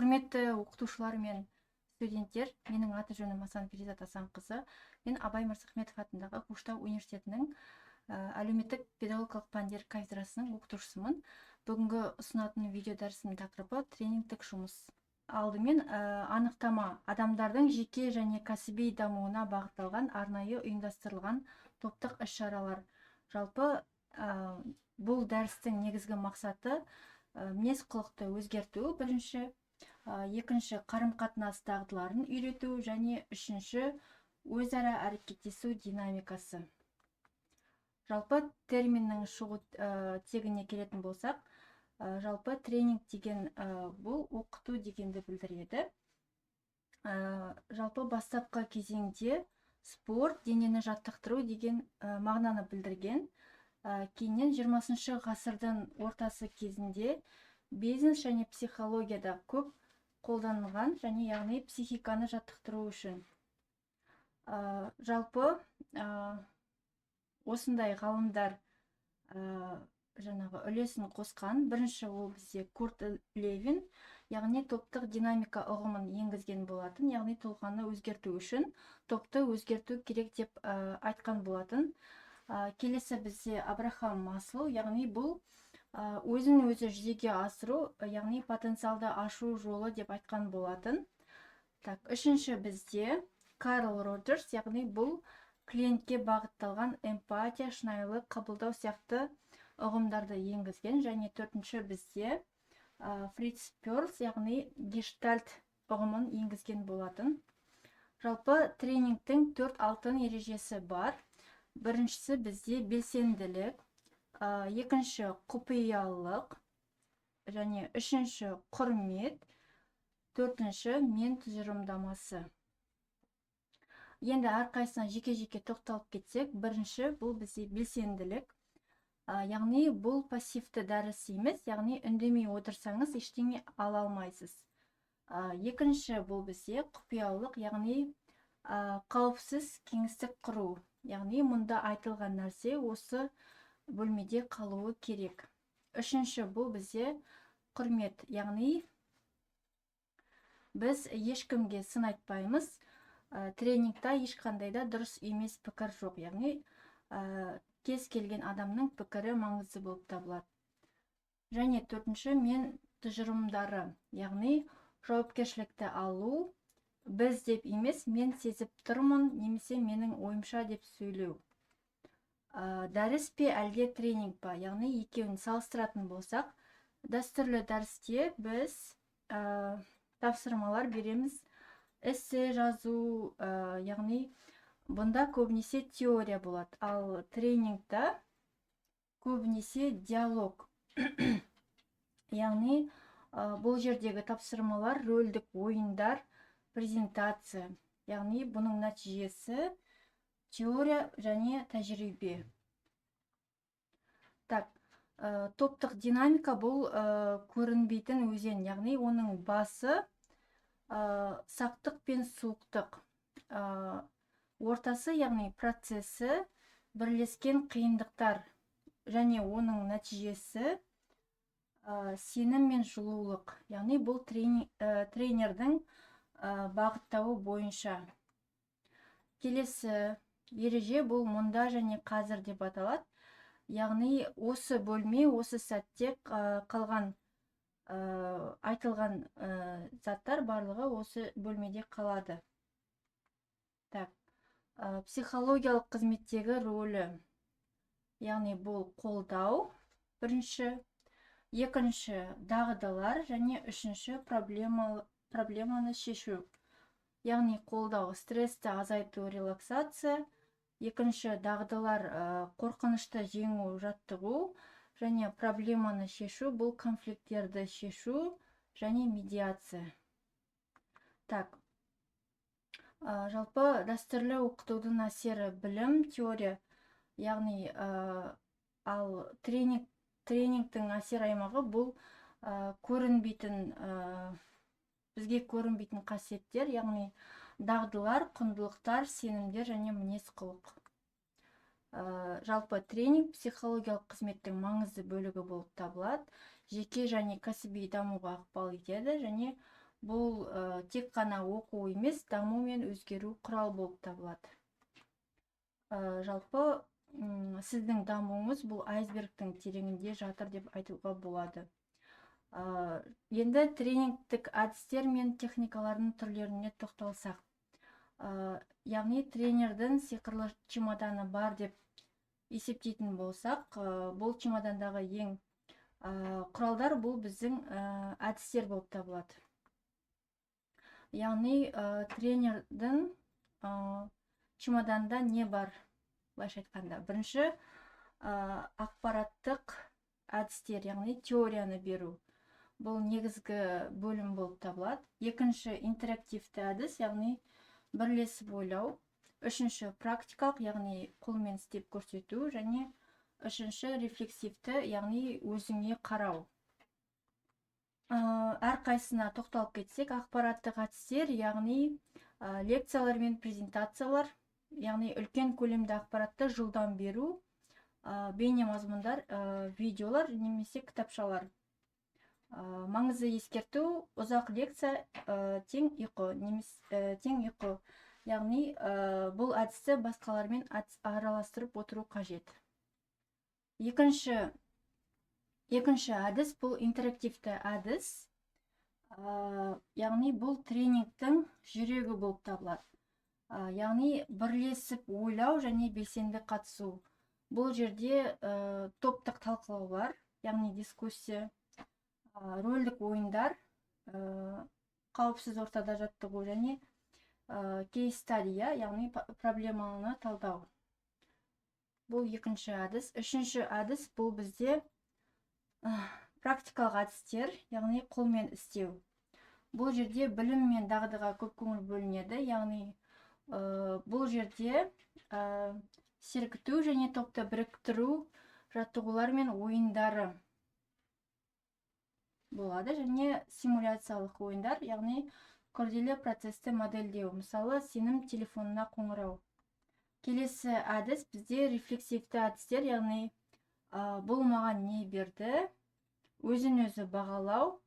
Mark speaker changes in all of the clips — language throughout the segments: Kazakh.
Speaker 1: Құрметті оқытушылар мен студенттер, менің аты жөнім Асан Перизат Асанқызы. Мен Абай Мырзахметов атындағы Көкшетау университетінің әлеуметтік педагогикалық пәндер кафедрасының оқытушысымын. Бүгінгі ұсынатын видео дәрісімнің тақырыбы тренингтік жұмыс. Алдымен анықтама: адамдардың жеке және кәсіби дамуына бағытталған арнайы ұйымдастырылған топтық іс-шаралар. Жалпы бұл дәрістің негізгі мақсаты мінез-құлықты өзгерту, бірінші, екінші қарым-қатынас дағдыларын үйрету және үшінші өзара әрекеттесу динамикасы. Жалпы терминнің шығу тегіне келетін болсақ, жалпы тренинг деген бұл оқыту дегенді білдіреді. Жалпы бастапқы кезеңде спорт, денені жаттықтыру деген мағынаны білдірген. Кейіннен 20 ғасырдың ортасы кезінде бизнес және психологияда көп қолданылған, және яғни психиканы жаттықтыру үшін. Жалпы осындай ғалымдар жаңағы үлесін қосқан. Бірінші ол бізде Курт Левин, яғни топтық динамика ұғымын енгізген болатын, яғни тұлғаны өзгерту үшін топты өзгерту керек деп айтқан болатын. Келесі бізде Абрахам Маслоу, яғни бұл өзін өзі жүзеге асыру, яғни потенциалды ашу жолы деп айтқан болатын. Үшінші бізде Карл Роджерс, яғни бұл клиентке бағытталған эмпатия, шынайылық, қабылдау сияқты ұғымдарды енгізген. Және төртінші бізде Фриц Перлс, яғни гештальт ұғымын енгізген болатын. Жалпы тренингтің 4 алтын ережесі бар. Біріншісі бізде белсенділік, екінші құпиялық, және үшінші құрмет, төртінші мен тұжырымдамасы. Енді әрқайсына жеке-жеке тоқталып кетсек, бірінші бұл бізде белсенділік, яғни бұл пассивті дәріс емес, яғни үндемей отырсаңыз ештеңе ала алмайсыз. Екінші бұл бізде құпиялық, яғни қауіпсіз кеңістік құру, яғни мұнда айтылған нәрсе осы бөлмеде қалуы керек. Үшінші бұл бізде құрмет, яғни біз ешкімге сын айтпаймыз. Тренингта ешқандай да дұрыс емес пікір жоқ, яғни кез келген адамның пікірі маңызды болып табылады. Және төртінші мен тұжырымдары, яғни жауапкершілікті алу, біз деп емес, мен сезіп тұрмын, немесе менің ойымша деп сөйлеу. Дәріс пе әлде тренинг па, яғни екеуін салыстыратын болсақ, дәстүрлі дәрісте біз тапсырмалар береміз, эссе жазу, яғни бұнда көбінесе теория болады, ал тренингта көбінесе диалог. Яғни бұл жердегі тапсырмалар рөлдік ойындар, презентация, яғни бұның нәтижесі теория және тәжірибе. Топтық динамика бұл көрінбейтін өзен, яғни оның басы сақтық пен суықтық, ортасы, яғни процесі, бірлескен қиындықтар, және оның нәтижесі сенім мен жылулық, яғни бұл тренердің бағыттауы бойынша. Келесі ереже бұл мұнда және қазір деп аталады, яғни осы бөлме, осы сәтте қалған айтылған заттар барлығы осы бөлмеде қалады. Психологиялық қызметтегі рөлі, яғни бұл қолдау, бірінші, екінші дағдылар, және үшінші проблеманы шешу. Яғни қолдау стрессті азайту, релаксация, екінші дағдылар қорқынышты жеңу, жаттығу, және проблеманы шешу бұл конфликттерді шешу және медиация. Жалпы дәстүрлі оқытудың әсері білім, теория, яғни ал тренингтің әсер аймағы бұл бізге көрінбейтін қасиеттер, яғни дағдылар, құндылықтар, сенімдер және мінез-құлық. Жалпы тренинг психологиялық қызметтің маңызды бөлігі болып табылады, жеке және кәсіби дамуға ықпал етеді, және Бұл тек қана оқу емес, даму мен өзгеру құрал болып табылады. Жалпы сіздің дамуыңыз бұл айсбергтің тереңінде жатыр деп айтуға болады. Енді тренингтік әдістер мен техникалардың түрлеріне тоқталсақ. Яғни тренердің сиқырлы чемоданы бар деп есептейтін болсақ, бұл чемодандағы ең құралдар бұл біздің әдістер болып табылады. Яғни тренердің чемоданда не бар? Былайша айтқанда, бірінші ақпараттық әдістер, яғни теорияны беру. Бұл негізгі бөлім болып табылады. Екінші интерактивті әдіс, яғни бірлесіп ойлау. Үшінші практикалық, яғни қолмен істеп көрсету, және үшінші рефлексивті, яғни өзіңе қарау. Әрқайсына тоқталып кетсек, ақпараттық әдістер, яғни лекциялар мен презентациялар, яғни үлкен көлемді ақпаратты жылдам беру, бейне мазмұндар, видеолар немесе кітапшалар. Маңызды ескерту, ұзақ лекция тең ұйқы, немесе тең ұйқы. Яғни бұл әдісті басқалармен араластырып отыру қажет. Екінші әдіс бұл интерактивті әдіс. Яғни бұл тренингтің жүрегі болып табылады. Яғни бірлесіп ойлау және белсенді қатысу. Бұл жерде топтық талқылау бар, яғни дискуссия, рөлдік ойындар, қауіпсіз ортада жаттығу және кейс стадия, яғни проблеманы талдау. Бұл екінші әдіс. Үшінші әдіс бұл бізде практикалық әдістер, яғни қолмен істеу. Бұл жерде білім мен дағдыға көп көңіл бөлінеді, яғни бұл жерде сергіту және топты біріктіру жаттығулар мен ойындары болады, және симуляциялық ойындар, яғни күрделі процесті модельдеу, мысалы сенім телефонына қоңырау. Келесі әдіс бізде рефлексивті әдістер, яғни бұл маған не берді, өзін өзі бағалау,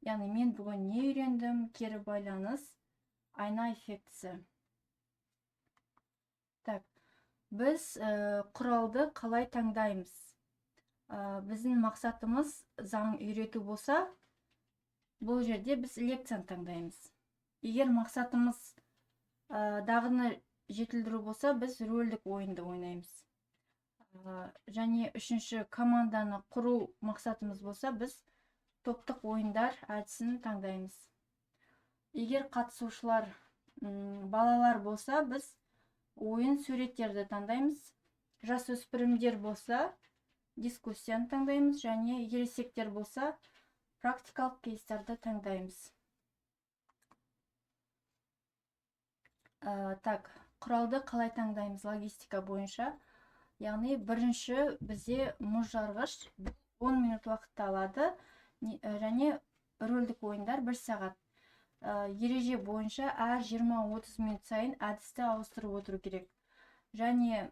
Speaker 1: яғни мен бүгін не үйрендім, кері байланыс, айна эффектісі. Так, біз құралды қалай таңдаймыз? Біздің мақсатымыз заң үйрету болса, бұл жерде біз лекцияны таңдаймыз. Егер мақсатымыз дағдыны жетілдіру болса, біз рөлдік ойынды ойнаймыз. Және үшінші команданы құру мақсатымыз болса, біз топтық ойындар әдісін таңдаймыз. Егер қатысушылар балалар болса, біз ойын суреттерді таңдаймыз. Жасөспірімдер болса, дискуссияны таңдаймыз, және ересектер болса, практикалық кейстарды таңдаймыз. Так, құралды қалай таңдаймыз логистика бойынша? Яғни бірінші бізде мұз жарғыш 10 минут уақытты алады, және рөлдік ойындар 1 сағат. Ереже бойынша әр 20-30 минут сайын әдісті ауыстырып отыру керек. Және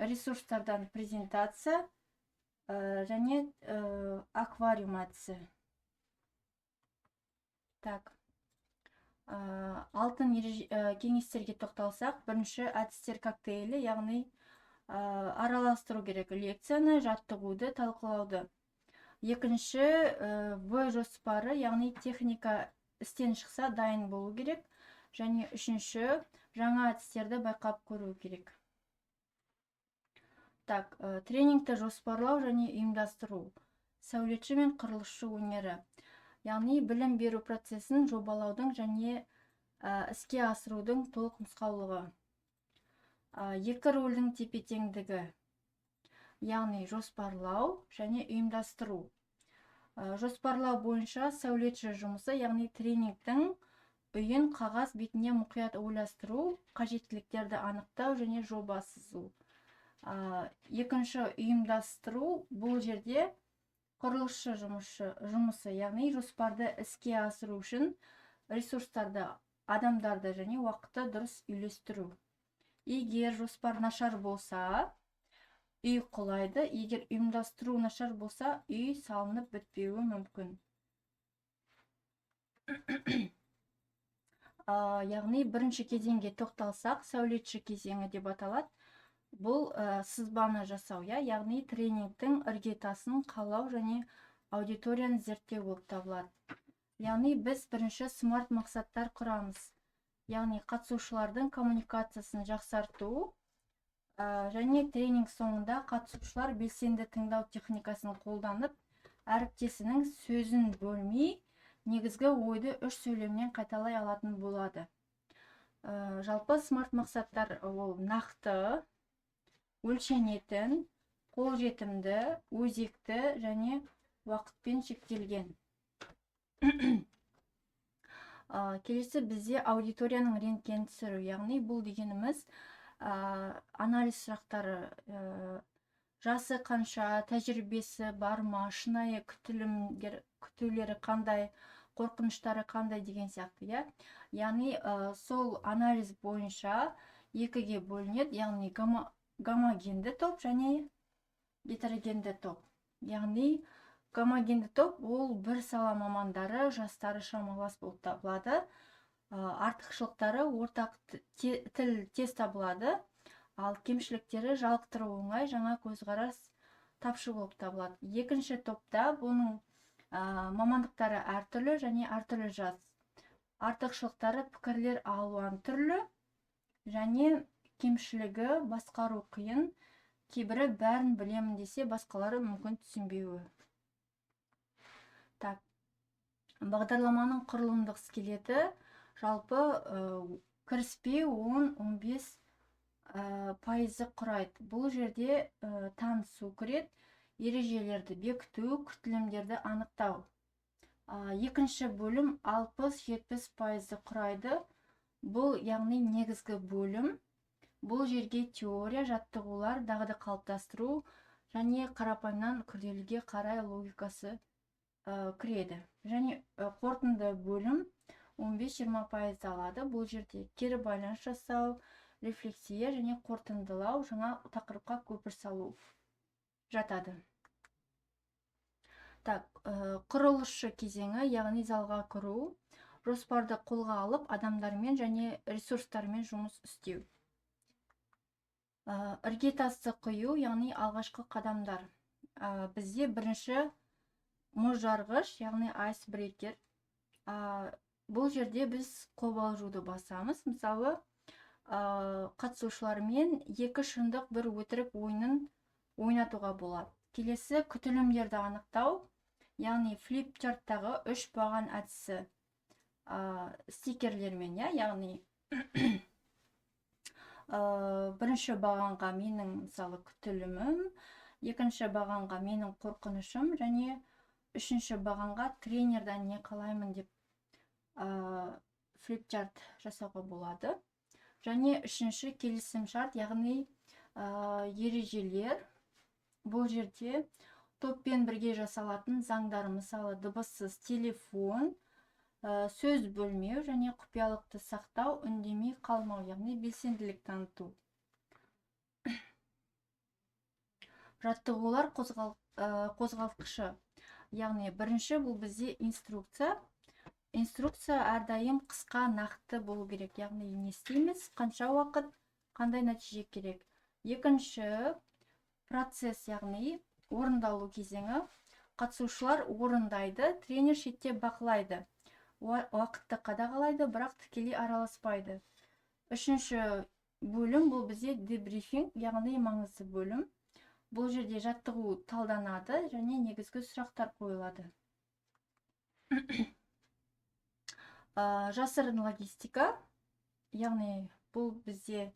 Speaker 1: ресурстардан презентация, және аквариум әдісі. Так, алтын кеңестерге тоқталсақ, бірінші әдістер коктейлі, яғни араластыру керек лекцияны, жаттығуды, талқылауды. Екінші В жоспары, яғни техника істен шықса дайын болу керек. Және үшінші жаңа әдістерді байқап көру керек. Так, тренингті жоспарлау және ұйымдастыру. Сәулетші мен құрылысшы өнері. Яғни білім беру процесін жобалаудың және іске асырудың толық нұсқаулығы. Екі рөлдің тепе-теңдігі, яғни жоспарлау және ұйымдастыру. Жоспарлау бойынша сәулетші жұмысы, яғни тренингтің үйін қағаз бетіне мұқият ойластыру, қажеттіліктерді анықтау және жоба сызу. Екінші ұйымдастыру, бұл жерде құрылысшы жұмысы, яғни жоспарды іске асыру үшін ресурстарды, адамдарды және уақытты дұрыс үйлестіру. Егер жоспар нашар болса, үй құлайды, егер ұйымдастыру нашар болса, үй салынып бітпеуі мүмкін. Яғни бірінші кезеңге тоқталсақ, сәулетші кезеңі деп аталады. Бұл сызбаны жасау, яғни тренингтің іргетасын қалау және аудиторияны зерттеу болып табылады. Яғни біз бірінші смарт мақсаттар құрамыз. Яғни қатысушылардың коммуникациясын жақсарту және тренинг соңында қатысушылар белсенді тыңдау техникасын қолданып, әріптесінің сөзін бөлмей, негізгі ойды үш сөйлемнен қайталай алатын болады. Жалпы смарт мақсаттар ол нақты, өлшенетін, қолжетімді, өзекті және уақытпен шектелген. Келесі бізде аудиторияның рентгенін түсіру, яғни бұл дегеніміз анализ сұрақтары, жасы қанша, тәжірибесі бар ма, шынайы күтулері қандай, қорқыныштары қандай деген сияқты. Яғни сол анализ бойынша екіге бөлінеді, яғни гомогенді топ және гетерогенді топ. Яғни гомогенді топ ол бір сала мамандары, жастары шамалас болып табылады. Артықшылықтары ортақ тіл тез табылады, ал кемшіліктері жалықтыру оңай, жаңа көзқарас тапшы болып табылады. Екінші топта бұның мамандықтары әртүрлі және әртүрлі жас. Артықшылықтары пікірлер алуан түрлі және кемшілігі басқару қиын, кейбірі бәрін білемін десе, басқалары мүмкін түсінбеуі. Бағдарламаның құрылымдық скелеті жалпы кіріспе 10-15% құрайды. Бұл жерде танысу кіреді, ережелерді бекіту, күтілімдерді анықтау. Екінші бөлім 60-70% құрайды. Бұл яғни негізгі бөлім. Бұл жерге теория, жаттығулар, дағды қалыптастыру және қарапайымнан күрделіге қарай логикасы кіреді. Және қорытынды бөлім 15-20% алады. Бұл жерде кері байланыс жасау, рефлексия және қорытындылау, жаңа тақырыпқа көпір салу жатады. Құрылысшы кезеңі, яғни залға кіру, жоспарды қолға алып, адамдармен және ресурстармен жұмыс істеу. Іргетасты құю, яғни алғашқы қадамдар. Бізде бірінші мұз жарғыш, яғни айсбрекер. Бұл жерде біз қобалжуды басамыз. Мысалы, қатысушылармен екі шындық бір өтірік ойынын ойнатуға болады. Келесі күтілімдерді анықтау, яғни флипчарттағы 3 баған әдісі стикерлермен, яғни бірінші бағанға менің мысалы күтілімім, екінші бағанға менің қорқынышым және үшінші бағанға тренерден не қалаймын деп флипчарт жасауға болады. Және үшінші келісім шарт, яғни ережелер. Бұл жерде топпен бірге жасалатын заңдар, мысалы дыбыссыз телефон, сөз бөлмеу және құпиялықты сақтау, үндемей қалмау, яғни белсенділік таныту. Жаттығулар қозғалтқышы, яғни бірінші бұл бізде инструкция. Инструкция әрдайым қысқа, нақты болу керек, яғни не істейміз, қанша уақыт, қандай нәтиже керек. Екінші процесс, яғни орындалу кезеңі. Қатысушылар орындайды, тренер шетте бақылайды. Уақытты қадағалайды, бірақ тікелей араласпайды. Үшінші бөлім бұл бізде дебрифинг, яғни маңызды бөлім. Бұл жерде жаттығу талданады және негізгі сұрақтар қойылады. Жасырын логистика, яғни бұл бізде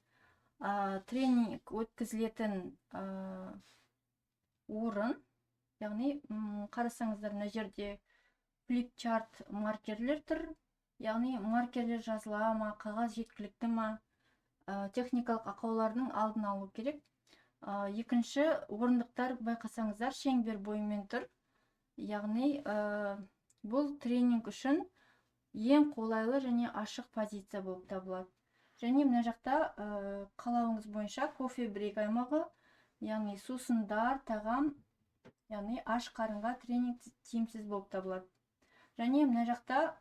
Speaker 1: тренинг өткізілетін орын, яғни қарасаңыздар, мына жерде флипчарт маркерлер тұр, яғни маркерлер жазыла ма, қағаз жеткілікті ма, техникалық ақаулардың алдын алу керек. Екінші орындықтар байқасаңыздар шеңбер бойымен тұр, яғни бұл тренинг үшін ең қолайлы және ашық позиция болып табылады. Және мына жақта қалауыңыз бойынша кофе брейк аймағы, яғни сусындар, тағам, яғни аш қарынға тренинг тиімсіз болып табылады. Және мына жақта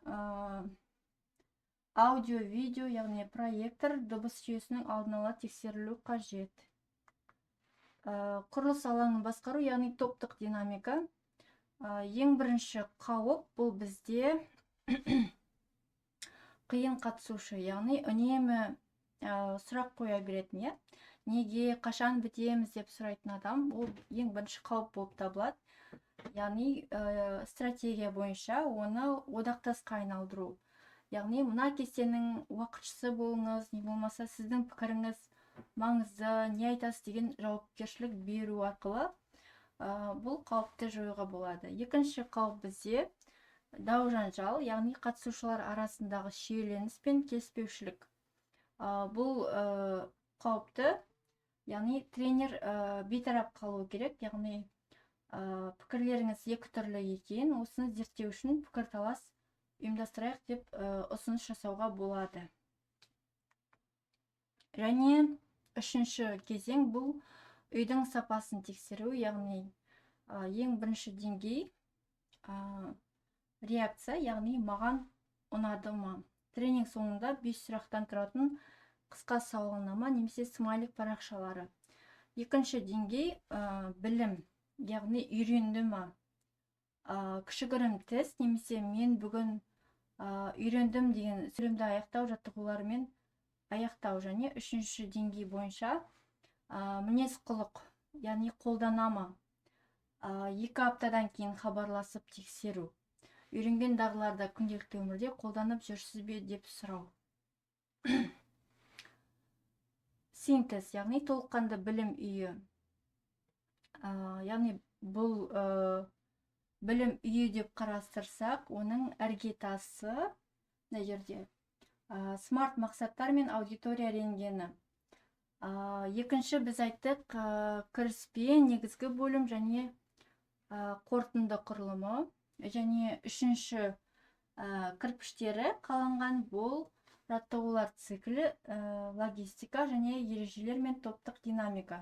Speaker 1: аудио, видео, яғни проектор, дыбыс жүйесінің алдын ала тексерілу қажет. Құрылыс алаңын басқару, яғни топтық динамика. Ең бірінші қауіп бұл бізде қиын қатысушы, яғни үнемі сұрақ қоя беретін, иә? Неге, қашан бітеміз деп сұрайтын адам, ол ең бірінші қауіп болып табылады. Яғни стратегия бойынша оны одақтасқа айналдыру. Яғни мына кестенің уақытшысы болыңыз, не болмаса сіздің пікіріңіз маңызды, не айтасыз деген жауапкершілік беру арқылы бұл қауіпті жоюға болады. Екінші қауіп бізде дау-жанжал, яғни қатысушылар арасындағы шиеленіс пен келіспеушілік. Бұл қауіпті, яғни тренер бейтарап қалу керек, яғни пікірлеріңіз екі түрлі екен, осыны зерттеу үшін пікірталас ұйымдастырайық деп ұсыныс жасауға болады. Және үшінші кезең бұл үйдің сапасын тексеру, яғни ең бірінші деңгей реакция, яғни маған ұнады ма. Тренинг соңында 5 сұрақтан тұратын қысқа сауалнама немесе смайлик парақшалары. Екінші деңгей білім, яғни үйренді ма. Кішігірім тест немесе мен бүгін үйрендім деген сөйлемді аяқтау жаттығуларымен аяқтау. Және үшінші деңгей бойынша мінез құлық, яғни қолданама. 2 аптадан кейін хабарласып тексеру. Үйренген дағдыларды күнделікті өмірде қолданып жүрсіз бе деп сұрау. Синтез, яғни толыққанды білім үйі. Яғни бұл білім үйі деп қарастырсақ, оның іргетасы мына жерде смарт мақсаттар мен аудитория рентгені. Екінші біз айттық кіріспе, негізгі бөлім және қорытынды құрылымы. Және үшінші кірпіштері қаланған бұл жаттығулар циклі, логистика және ережелер мен топтық динамика.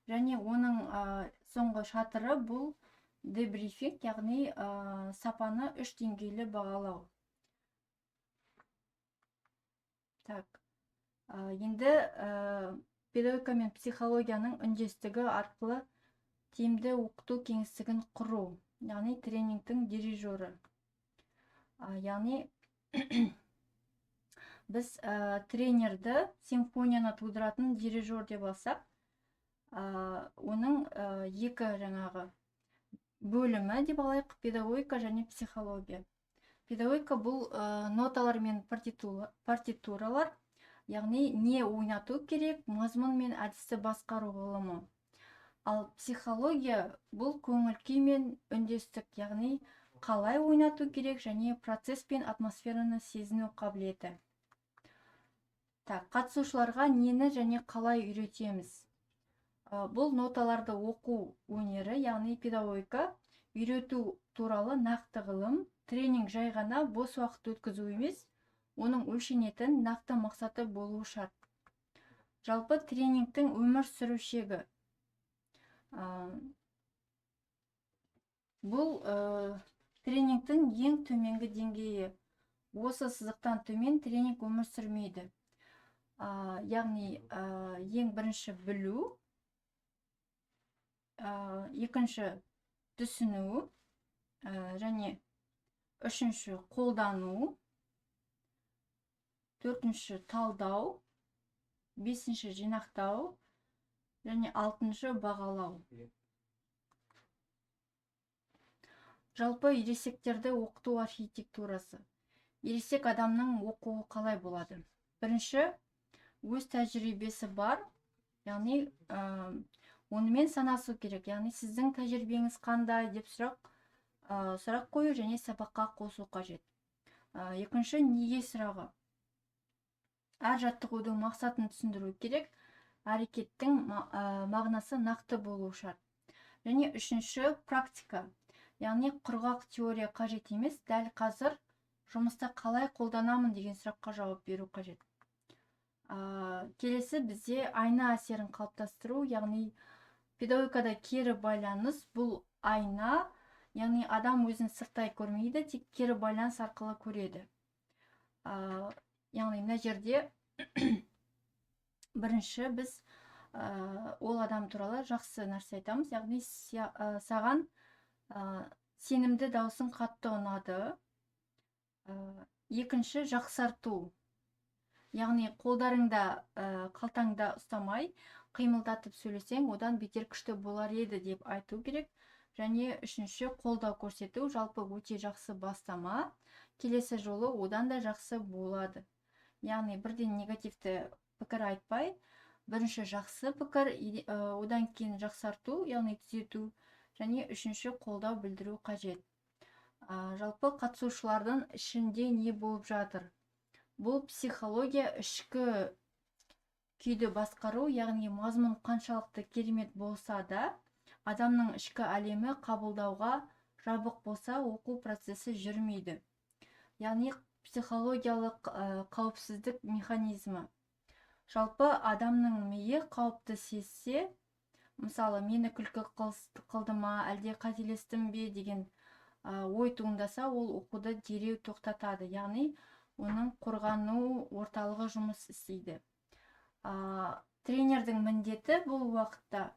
Speaker 1: Және оның соңғы шатыры бұл дебрифинг, яғни сапаны 3 деңгейлі бағалау. Енді педагогика мен психологияның үндестігі арқылы тиімді оқыту кеңістігін құру, яғни тренингтің дирижері. Яғни біз тренерді симфонияны тудыратын дирижер деп алсақ, оның екі жаңағы бөлімі деп алайық, педагогика және психология. Педагогика бұл ноталар мен партитуралар, яғни не ойнату керек, мазмұн мен әдісті басқару ғылымы. Ал психология бұл көңіл-күй мен үндестік, яғни қалай ойнату керек және процесс пен атмосфераны сезіну қабілеті. Қатысушыларға нені және қалай үйретеміз? Бұл ноталарды оқу өнері, яғни педагогика, үйрету туралы нақты ғылым. Тренинг жай ғана бос уақыт өткізу емес, оның өлшенетін нақты мақсаты болуы шарт. Жалпы тренингтің өмір сүру шегі. Бұл тренингтің ең төменгі деңгейі. Осы сызықтан төмен тренинг өмір сүрмейді. Яғни ең бірінші білу, екінші түсіну, және үшінші қолдану, төртінші талдау, бесінші жинақтау, және алтыншы бағалау. Жалпы ересектерді оқыту архитектурасы. Ересек адамның оқуы қалай болады? Бірінші, өз тәжірибесі бар, яғни онымен санасу керек, яғни сіздің тәжірибеңіз қандай деп сұрақ қою және сабаққа қосу қажет. Екінші, неге сұрағы. Әр жаттығудың мақсатын түсіндіру керек, әрекеттің мағынасы нақты болу шарт. Және үшінші, практика. Яғни құрғақ теория қажет емес, дәл қазір жұмыста қалай қолданамын деген сұраққа жауап беру қажет. Келесі бізде айна әсерін қалыптастыру, яғни педагогикада кері байланыс, бұл айна, яғни адам өзін сырттай көрмейді, тек кері байланыс арқылы көреді. яғни мына жерде бірінші біз ол адам туралы жақсы нәрсе айтамыз, яғни саған сенімді даусың қатты ұнады. Екінші, жақсарту, яғни қолдарыңда қалтаңда ұстамай қимылдатып сөйлесең, одан бетер күшті болар еді деп айту керек. Және үшінші, қолдау көрсету, жалпы өте жақсы бастама, келесі жолы одан да жақсы болады. Яғни бірден негативті пікір айтпай, бірінші жақсы пікір, одан кейін жақсарту, яғни түзету, және үшінші қолдау білдіру қажет. Жалпы қатысушылардың ішінде не болып жатыр? Бұл психология ішкі күйді басқару, яғни мазмұн қаншалықты керемет болса да, адамның ішкі әлемі қабылдауға жабық болса, оқу процесі жүрмейді. Яғни психологиялық қауіпсіздік механизмі. Жалпы адамның миы қауіпті сезсе, мысалы, мені күлкі қылды ма, әлде қателестім бе деген ой туындаса, ол оқуды дереу тоқтатады. Яғни оның қорғану орталығы жұмыс істейді. Тренердің міндеті бұл уақытта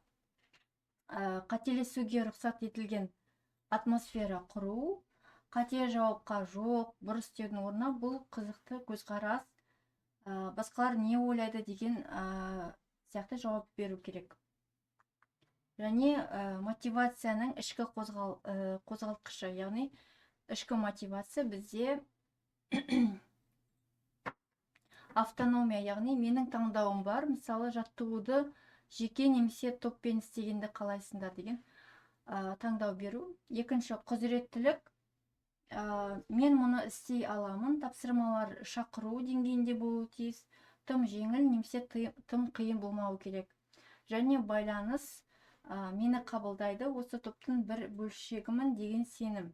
Speaker 1: қателесуге рұқсат етілген атмосфера құру, қате жауапқа жоқ, бұрыс деудің орнына бұл қызықты көзқарас, басқалар не ойлайды деген сияқты жауап беру керек. Және мотивацияның ішкі қозғалтқышы, яғни ішкі мотивация бізде автономия, яғни менің таңдауым бар, мысалы жаттығуды жеке немесе топпен істегенді қалайсыңдар деген таңдау беру. Екінші, құзыреттілік, мен мұны істей аламын, тапсырмалар шақыру деңгейінде болуы тиіс, тым жеңіл немесе тым қиын болмауы керек. Және байланыс, мені қабылдайды, осы топтың бір бөлшегімін деген сенім.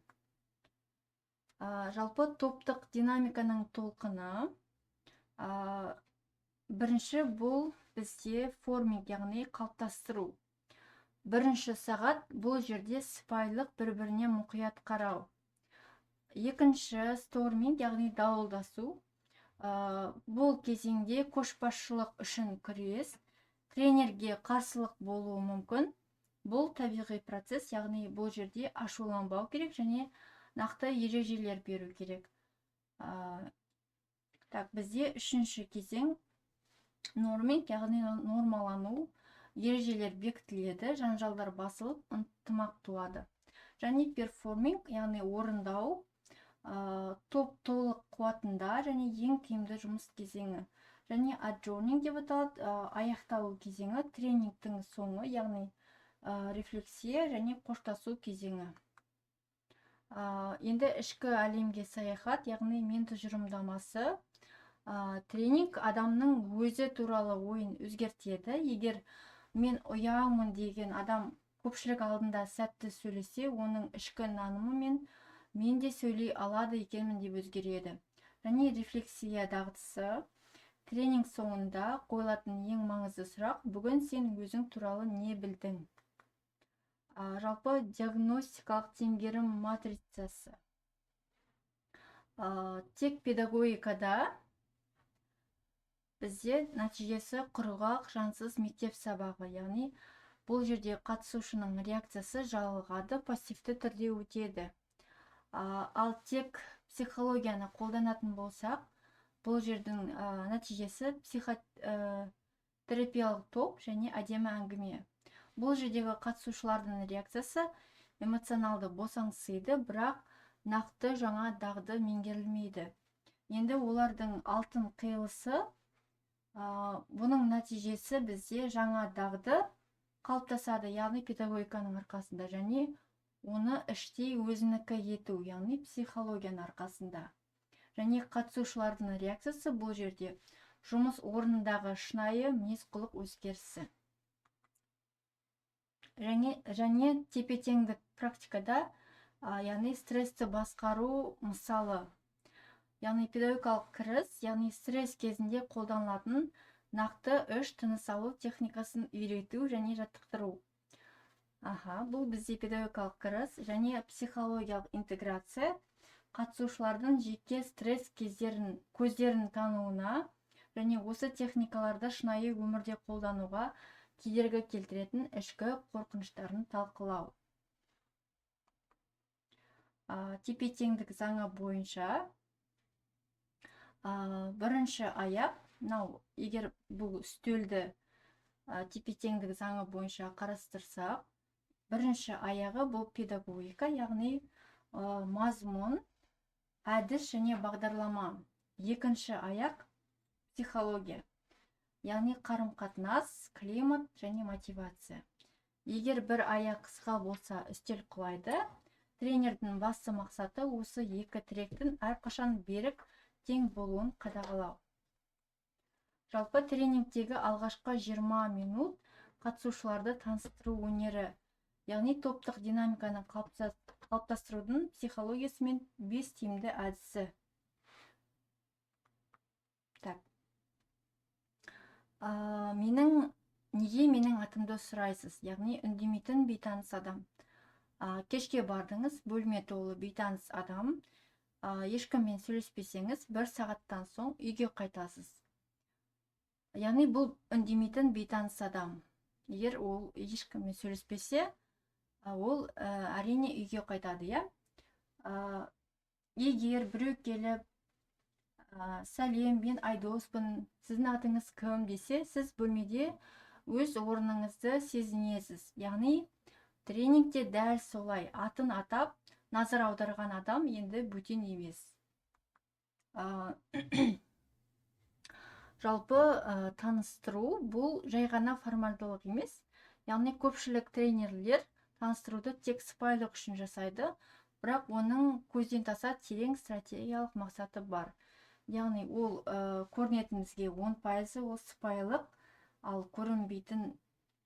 Speaker 1: Жалпы топтық динамиканың толқыны, бірінші бұл бізде форминг, яғни қалыптастыру. Бірінші сағат бұл жерде сыпайылық, бір-біріне мұқият қарау. Екінші сторминг, яғни дауылдасу. Бұл кезеңде көшбасшылық үшін күрес, тренерге қарсылық болуы мүмкін. Бұл табиғи процесс, яғни бұл жерде ашуланбау керек және нақты ережелер беру керек. Бізде үшінші кезең норминг, яғни нормалану, ережелер бекітіледі, жанжалдар басылып, ынтымақ туады. Және перформинг, яғни орындау, топ толық қуатында және ең тиімді жұмыс кезеңі. Және аджорнинг деп аталады, аяқталу кезеңі, тренингтің соңы, яғни рефлексия және қоштасу кезеңі. Енді ішкі әлемге саяхат, яғни мен тұжырымдамасы. Тренинг адамның өзі туралы ойын өзгертеді. Егер мен ұяңмын деген адам көпшілік алдында сәтті сөйлесе, оның ішкі нанымы мен де сөйлей алады екенмін деп өзгереді. Және рефлексия дағдысы. Тренинг соңында қойылатын ең маңызды сұрақ: бүгін сен өзің туралы не білдің? Жалпы диагностикалық теңгерім матрицасы. Тек педагогикада бізде нәтижесі құрғақ, жансыз мектеп сабағы, яғни бұл жерде қатысушының реакциясы жалғады, пассивті түрде өтеді. Ал тек психологияны қолданатын болсақ, бұл жердің нәтижесі психотерапиялық топ және әдемі әңгіме. Бұл жердегі қатысушылардың реакциясы эмоционалды босаңсиды, бірақ нақты жаңа дағды меңгерілмейді. Енді олардың алтын қиылысы, бұның нәтижесі бізде жаңа дағды қалыптасады, яғни педагогиканың арқасында, және оны іштей өзінікі ету, яғни психологияның арқасында. Және қатысушылардың реакциясы бұл жерде жұмыс орнындағы шынайы мінез-құлық өзгерісі. Және тепе-теңдік практикада, яғни стрессті басқару мысалы, яғни педагогикалық кіріс, яғни стресс кезінде қолданылатын нақты үш тыныс алу техникасын үйрету және жаттықтыру. Бұл бізде педагогикалық кіріс және психологиялық интеграция. қатысушылардың жеке стресс көздерін тануына және осы техникаларды шынайы өмірде қолдануға кедергі келтіретін ішкі қорқыныштарын талқылау. Тепе-теңдік заңы бойынша бірінші аяқ, егер бұл үстелді тепе-теңдік заңы бойынша қарастырсақ, бірінші аяғы бұл педагогика, яғни мазмұн, әдіс және бағдарлама. Екінші аяқ психология, яғни қарым-қатынас, климат және мотивация. Егер бір аяқ қысқа болса, үстел құлайды. Тренердің басты мақсаты осы екі тіректің әрқашан берік тең болуын қадағалау. Жалпы тренингтегі алғашқы 20 минут қатысушыларды таныстыру өнері, яғни топтық динамиканы қалыптастырудың психологиясы мен 5 тиімді әдісі. Неге менің атымды сұрайсыз, яғни үндемейтін бейтаныс адам. Кешке бардыңыз, бөлме толы бейтаныс адам, ешкіммен сөйлеспесеңіз, 1 сағаттан соң үйге қайтасыз. Яғни бұл үндемейтін бейтаныс адам. Егер ол ешкіммен сөйлеспесе, ол әрине үйге қайтады, я? Егер біреу келіп, сәлем, мен Айдоспын, сіздің атыңыз кім десе, сіз бөлмеде өз орныңызды сезінесіз. Яғни тренингте дәл солай атын атап, назар аударған адам енді бөтен емес. Жалпы таныстыру бұл жай ғана формальдылық емес. Яғни көпшілік тренерлер таныстыруды тек сыпайылық үшін жасайды, бірақ оның көзден таса терең стратегиялық мақсаты бар. Яғни ол көрінетінізге 10% ол сыпайылық, ал көрінбейтін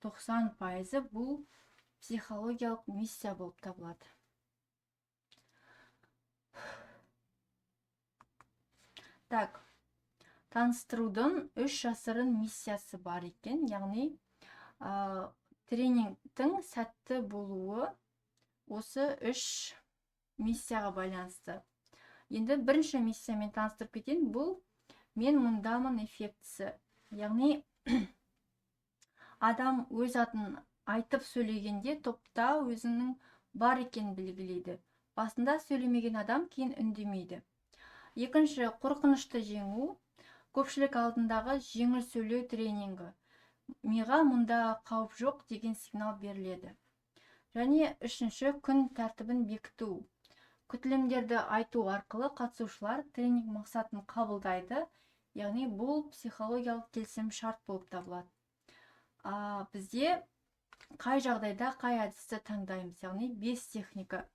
Speaker 1: 90% бұл психологиялық миссия болып табылады. Таныстырудың 3 жасырын миссиясы бар екен, яғни тренингтің сәтті болуы осы 3 миссияға байланысты. Енді бірінші миссиямен таныстырып кетейін, бұл мен мұндамын эффектісі. Яғни адам өз атын айтып сөйлегенде топта өзінің бар екенін белгілейді. Басында сөйлемеген адам кейін үндемейді. Екінші, қорқынышты жеңу, көпшілік алдындағы жеңіл сөйлеу тренингі. Миға мұнда қауіп жоқ деген сигнал беріледі. Және үшінші, күн тәртібін бекіту. Күтілімдерді айту арқылы қатысушылар тренинг мақсатын қабылдайды, яғни бұл психологиялық келісім шарт болып табылады. Бізде қай жағдайда қай әдісті таңдаймыз, яғни 5 техника.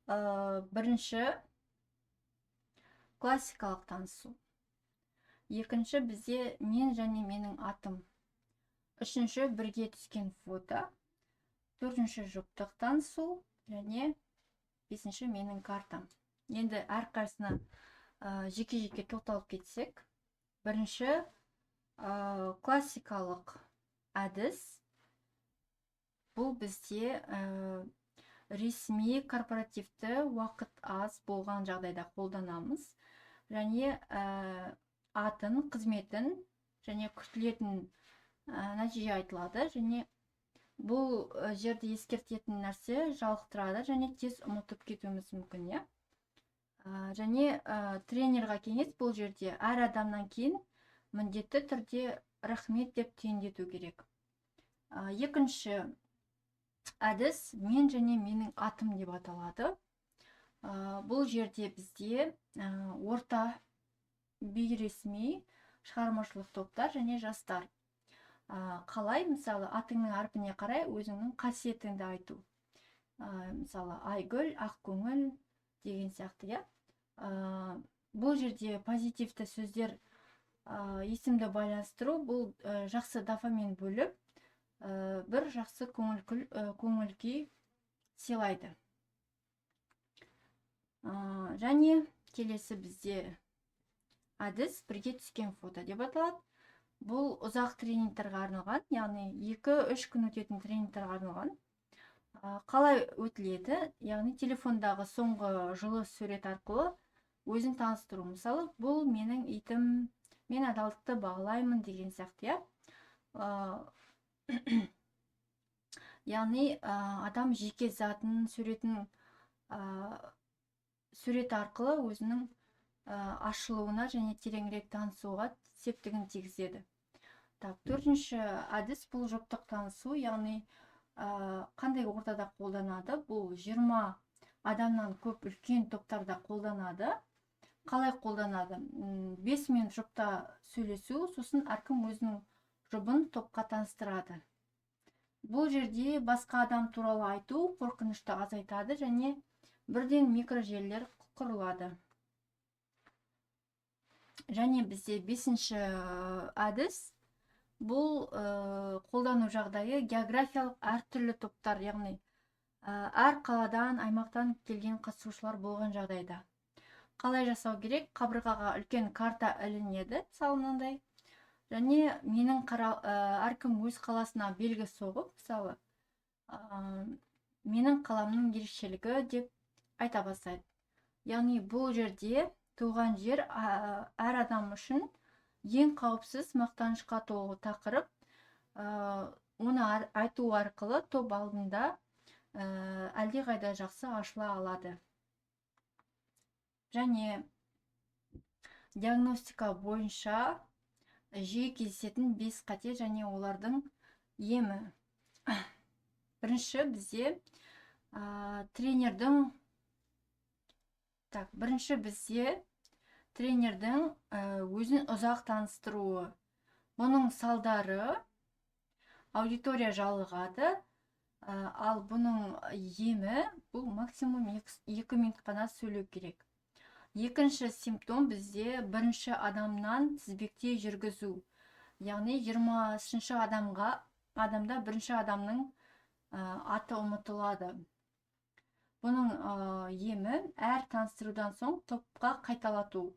Speaker 1: Бірінші, классикалық танысу. Екінші, бізде мен және менің атым. Үшінші, бірге түскен фото. Төртінші, жұптық танысу. Және бесінші, менің картам. Енді әрқайсына жеке-жеке тоқталып кетсек. Бірінші, классикалық әдіс. Бұл бізде ресми корпоративті уақыт аз болған жағдайда қолданамыз. Және атын, қызметін және күтілетін нәтиже айтылады. Және бұл жерде ескертетін нәрсе жалықтырады және тез ұмытып кетуіміз мүмкін. Және тренерға кеңес бұл жерде әр адамнан кейін міндетті түрде рахмет деп түйіндету керек. Екінші әдіс мен және менің атым деп аталады. Бұл жерде бізде орта бейресми шығармашылық топтар және жастар. Қалай, мысалы, атыңның әрпіне қарай өзіңнің қасиетіңді айту. Мысалы, Айгүл, Ақкөңіл деген сияқты. Бұл жерде позитивті сөздер есімді байланыстыру, бұл жақсы дофамин бөліп, бір жақсы көңіл күй сыйлайды. Және келесі бізде әдіс бірге түскен фото деп аталады. Бұл ұзақ тренингтерға арналған, яғни 2-3 күн өтетін тренингтерға арналған. Қалай өтіледі? Яғни телефондағы соңғы жылы сурет арқылы өзін таныстыру. Мысалы, бұл менің итім, мен адалдықты бағалаймын деген сияқты, иә. Яғни адам жеке затын суретін сурет арқылы өзінің ашылуына және тереңірек танысуға септігін тигізеді. Так, төртінші әдіс бұл жұптық танысу, яғни қандай ортада қолданады? Бұл 20 адамнан көп үлкен топтарда қолданады. Қалай қолданады? 5 минут жұпта сөйлесу, сосын әркім өзінің жұбын топқа таныстырады. Бұл жерде басқа адам туралы айту қорқынышты азайтады және бірден микрожелілер құрылады. Және бізде 5-ші әдіс бұл қолдану жағдайы географиялық әртүрлі топтар, яғни әр қаладан, аймақтан келген қатысушылар болған жағдайда. Қалай жасау керек? Қабырғаға үлкен карта ілінеді, салынандай. Және менің әркім өз қаласына белгі соғып, мысалы, менің қаламның ерекшелігі деп айта бастайды. Яғни бұл жерде туған жер әр адам үшін ең қауіпсіз мақтанышқа толы тақырып, оны айту арқылы топ алдында әлдеқайда жақсы ашыла алады. Және диагностика бойынша жиі кездесетін 5 қате және олардың емі. Бірінші бізде тренердің өзін ұзақ таныстыруы. Бұның салдары аудитория жалығады, ал бұның емі бұл максимум 2 минут қана сөйлеу керек. Екінші симптом бізде бірінші адамнан тізбектей жүргізу. Яғни 20-ші адамда бірінші адамның аты ұмытылады. Бұның емі әр таныстырудан соң топқа қайталату.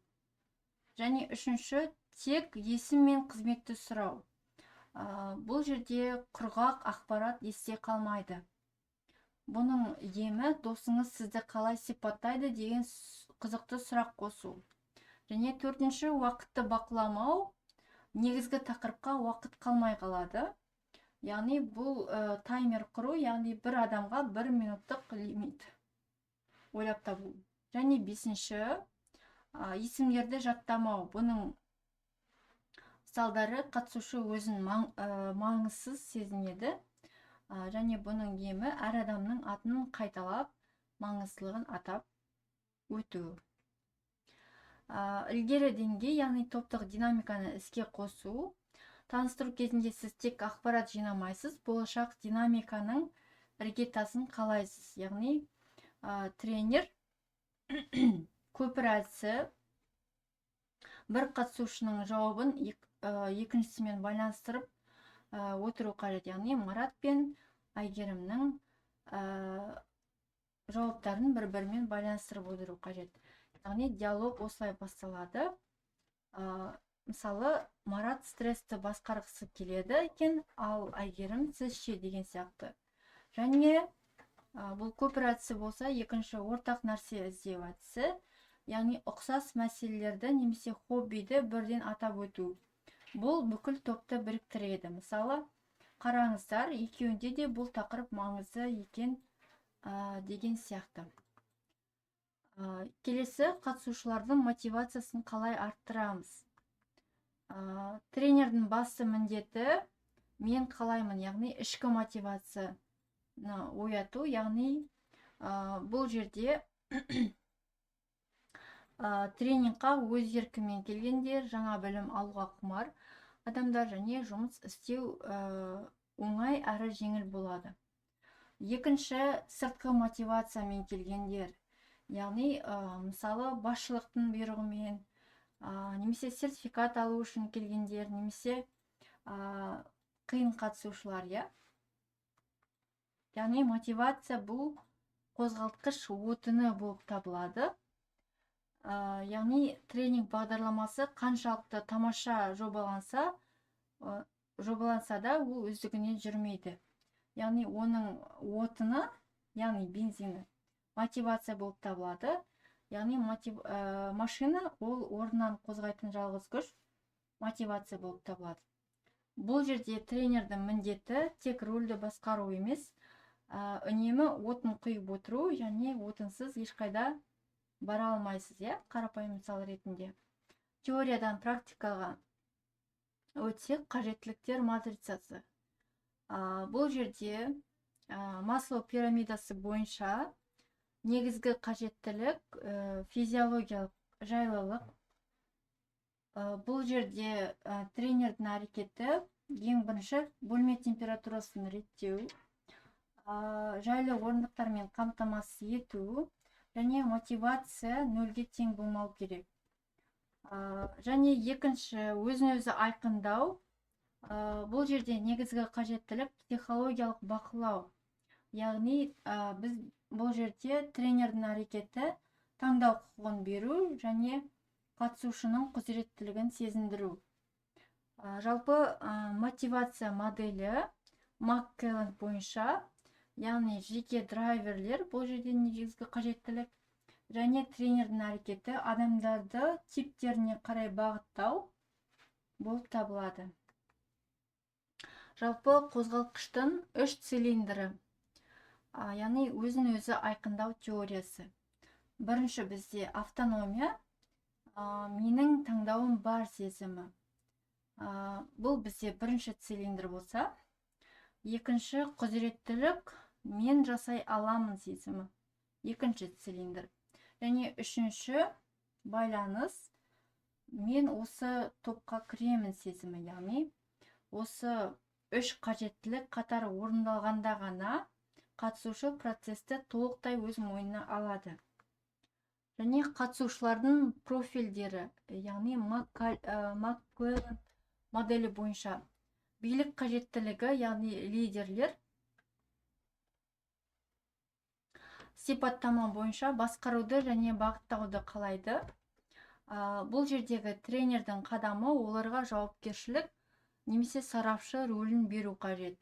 Speaker 1: Және үшінші, тек есім мен қызметті сұрау. Бұл жерде құрғақ ақпарат есте қалмайды. Бұның емі досыңыз сізді қалай сипаттайды деген қызықты сұрақ қосу. Және төртінші, уақытты бақыламау. Негізгі тақырыпқа уақыт қалмай қалады. Яғни бұл таймер құру, яғни бір адамға 1 минуттық лимит ойлап табу. Және бесінші, есімдерді жаттамау. Бұның салдары қатысушы өзін маңызсыз сезінеді. Және бұның емі әр адамның атын қайталап, маңыздылығын атап өту. Ілгері деңгей, яғни топтық динамиканы іске қосу. Таныстыру кезінде сіз тек ақпарат жинамайсыз, болашақ динамиканың іргетасын қалайсыз. Яғни тренер көпір әдісі бір қатысушының жауабын екіншісімен байланыстырып отыру қажет. Яғни Марат пен Айгерімнің жауаптарын бір-бірімен байланыстырып отыру қажет. Яғни диалог осылай басталады. Мысалы, Марат стрессті басқарғысы келеді екен, ал Айгерім сіз ше деген сияқты. Және бұл көпір әдісі болса, екінші ортақ нәрсе іздеу әдісі. Яғни ұқсас мәселелерді немесе хоббиді бірден атап өту. Бұл бүкіл топты біріктіреді. Мысалы, қараңыздар, екеуінде де бұл тақырып маңызды екен деген сияқты. Келесі, қатысушылардың мотивациясын қалай арттырамыз? Тренердің басты міндеті мен қалаймын, яғни ішкі мотивация ояту, яғни бұл жерде тренингқа өз еркімен келгендер, жаңа білім алуға құмар адамдар және жұмыс істеу оңай әрі жеңіл болады. Екінші, сыртқы мотивациямен келгендер, яғни мысалы басшылықтың бұйрығымен, немесе сертификат алу үшін келгендер, немесе қиын қатысушылар, иә. Яғни мотивация бұл қозғалтқыш отыны болып табылады. Яғни тренинг бағдарламасы қаншалықты тамаша жобаланса да, ол өздігінен жүрмейді. яғни оның отыны, яғни бензині мотивация болып табылады. Яғни машина ол орнынан қозғайтын жалғыз күш мотивация болып табылады. Бұл жерде тренердің міндеті тек рөлді басқару емес, үнемі отын құйып отыру, және отынсыз ешқайда бара алмайсыз, қарапайым мысал ретінде. Теориядан практикаға өтсек, қажеттіліктер матрицасы. Бұл жерде Маслоу пирамидасы бойынша негізгі қажеттілік физиологиялық жайлылық. Бұл жерде тренердің әрекеті ең бірінші бөлме температурасын реттеу, жайлы орындықтармен қамтамасыз ету, және мотивация нөлге тең болмау керек. Және екінші өзін өзі айқындау. Бұл жерде негізгі қажеттілік психологиялық бақылау. Яғни біз бұл жерде тренердің әрекеті таңдау құқығын беру және қатысушының құзыреттілігін сезіндіру. Жалпы мотивация моделі Маккелланд бойынша, яғни жеке драйверлер бұл жерде негізгі қажеттілік, және тренердің әрекеті адамдарды типтеріне қарай бағыттау болып табылады. Жалпы қозғалтқыштың 3 цилиндрі, яғни өзін өзі айқындау теориясы. Бірінші бізде автономия, менің таңдауым бар сезімі. Бұл бізде бірінші цилиндр болса. Екінші құзыреттілік, мен жасай аламын сезімі. Екінші цилиндр. Және үшінші байланыс, мен осы топқа кіремін сезімі. Яғни осы 3 қажеттілік қатар орындалғанда ғана қатысушы процесті толықтай өз мойнына алады. Және қатысушылардың профильдері, яғни Маккелланд моделі бойынша билік қажеттілігі, яғни лидерлер, сипаттама бойынша басқаруды және бағыттауды қалайды. Бұл жердегі тренердің қадамы оларға жауапкершілік немесе сарапшы рөлін беру қажет.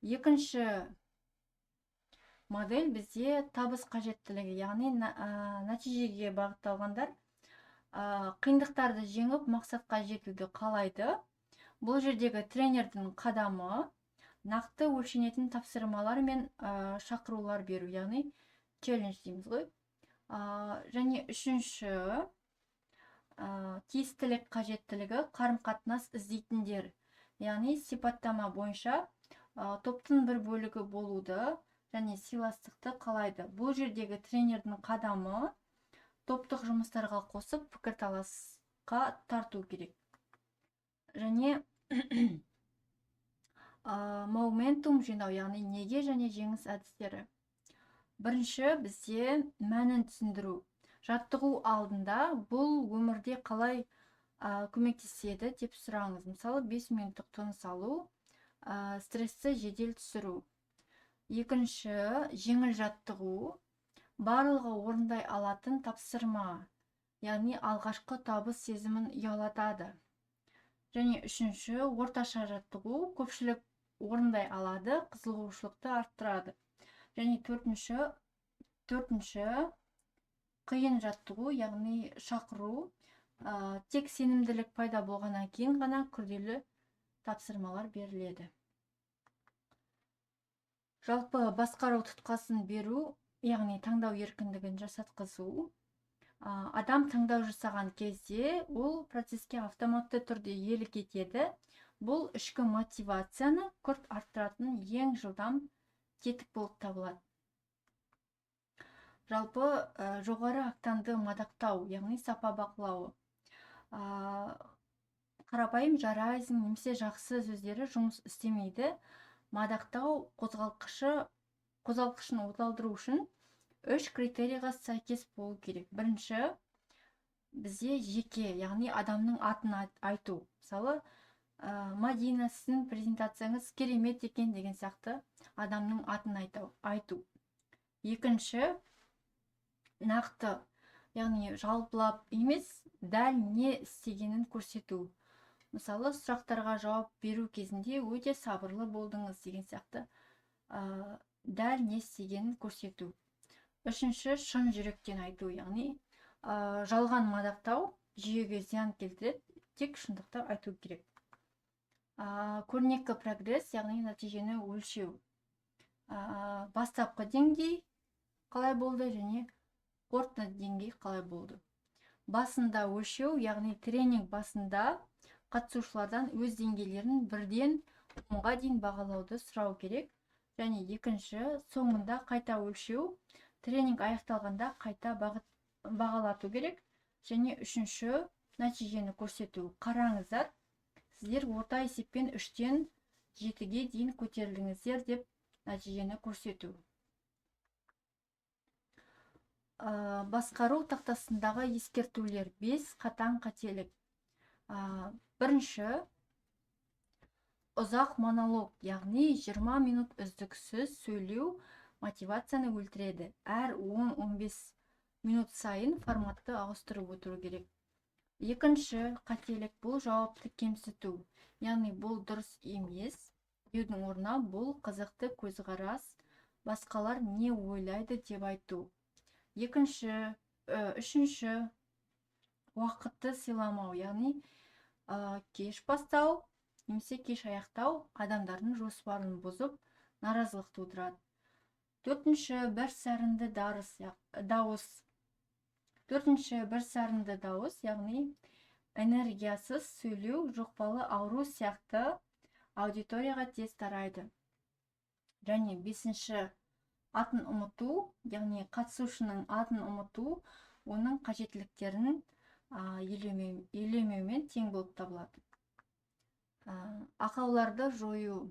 Speaker 1: Екінші модель бізде табыс қажеттілігі, яғни нәтижеге бағытталғандар қиындықтарды жеңіп мақсатқа жетуді қалайды. Бұл жердегі тренердің қадамы нақты өлшенетін тапсырмалар мен шақырулар беру, яғни челлендж дейміз ғой. Және үшінші тиістілік қажеттілігі қарым-қатынас іздейтіндер, яғни сипаттама бойынша топтың бір бөлігі болуды және сыйластықты қалайды. Бұл жердегі тренердің қадамы топтық жұмыстарға қосып пікірталасқа тарту керек. Және моментум жинау, яғни неге және жеңіс әдістері. Бірінші бізде мәнін түсіндіру. Жаттығу алдында бұл өмірде қалай көмектеседі деп сұраңыз. Мысалы, 5 минуттық тыныс алу, стрессті жедел түсіру. Екінші, жеңіл жаттығу, барлығы орындай алатын тапсырма, яғни алғашқы табыс сезімін ұялатады. Және үшінші, орташа жаттығу, көпшілік орындай алады, қызығушылықты арттырады. Және төртінші, қиын жаттығу, яғни шақыру, тек сенімділік пайда болғаннан кейін ғана күрделі тапсырмалар беріледі. Жалпы басқару тұтқасын беру, яғни таңдау еркіндігін жасатқызу. Адам таңдау жасаған кезде ол процеске автоматты түрде иелік етеді. Бұл ішкі мотивацияны күрт арттыратын ең жылдам тетік болып табылады. Жалпы жоғары октанды мадақтау, яғни сапа бақылауы. Қарапайым жарайсың немесе жақсы сөздері жұмыс істемейді. Мадақтау қозғалтқышын оталдыру үшін 3 критерийға сәйкес болу керек. Бірінші, бізде жеке, яғни адамның атын айту. Мысалы, Мадина, сіздің презентацияңыз керемет екен деген сияқты адамның атын айту. Екінші, нақты, яғни жалпылап емес, дәл не істегенін көрсету. Мысалы, сұрақтарға жауап беру кезінде өте сабырлы болдыңыз деген сияқты дәл не істегенін көрсету. Үшінші, шын жүректен айту, яғни жалған мадақтау жүйеге зиян келтіреді, тек шындықты айту керек. Көрнекі прогресс, яғни нәтижені өлшеу. Бастапқы деңгей қалай болды және қорытынды деңгей қалай болды. Басында өлшеу, яғни тренинг басында қатысушылардан өз деңгейлерін 1-ден 10-ға дейін бағалауды сұрау керек. Және екінші, соңында қайта өлшеу, тренинг аяқталғанда қайта бағалату керек. Және үшінші, нәтижені көрсету. Қараңыздар, сіздер орта есеппен 3-тен 7-ге дейін көтерілдіңіздер деп нәтижені көрсету. Басқару тақтасындағы ескертулер 5 қатаң қателік. Бірінші, ұзақ монолог, яғни 20 минут үздіксіз сөйлеу мотивацияны өлтіреді. Әр 10-15 минут сайын форматты ауыстырып отыру керек. Екінші қателік, бұл жауапты кемсіту, яғни бұл дұрыс емес. Деудің орнына бұл қызықты көзқарас, басқалар не ойлайды деп айту. Үшінші, уақытты сыйламау, яғни кеш бастау немесе кеш аяқтау адамдардың жоспарын бұзып, наразылық тудырады. Төртінші, бір сарынды дауыс, яғни энергиясыз сөйлеу жұқпалы ауру сияқты аудиторияға тез тарайды. Және бесінші, атын ұмыту, яғни қатысушының атын ұмыту, оның қажеттіліктерін елемеумен тең болып табылады. Ақауларды жою,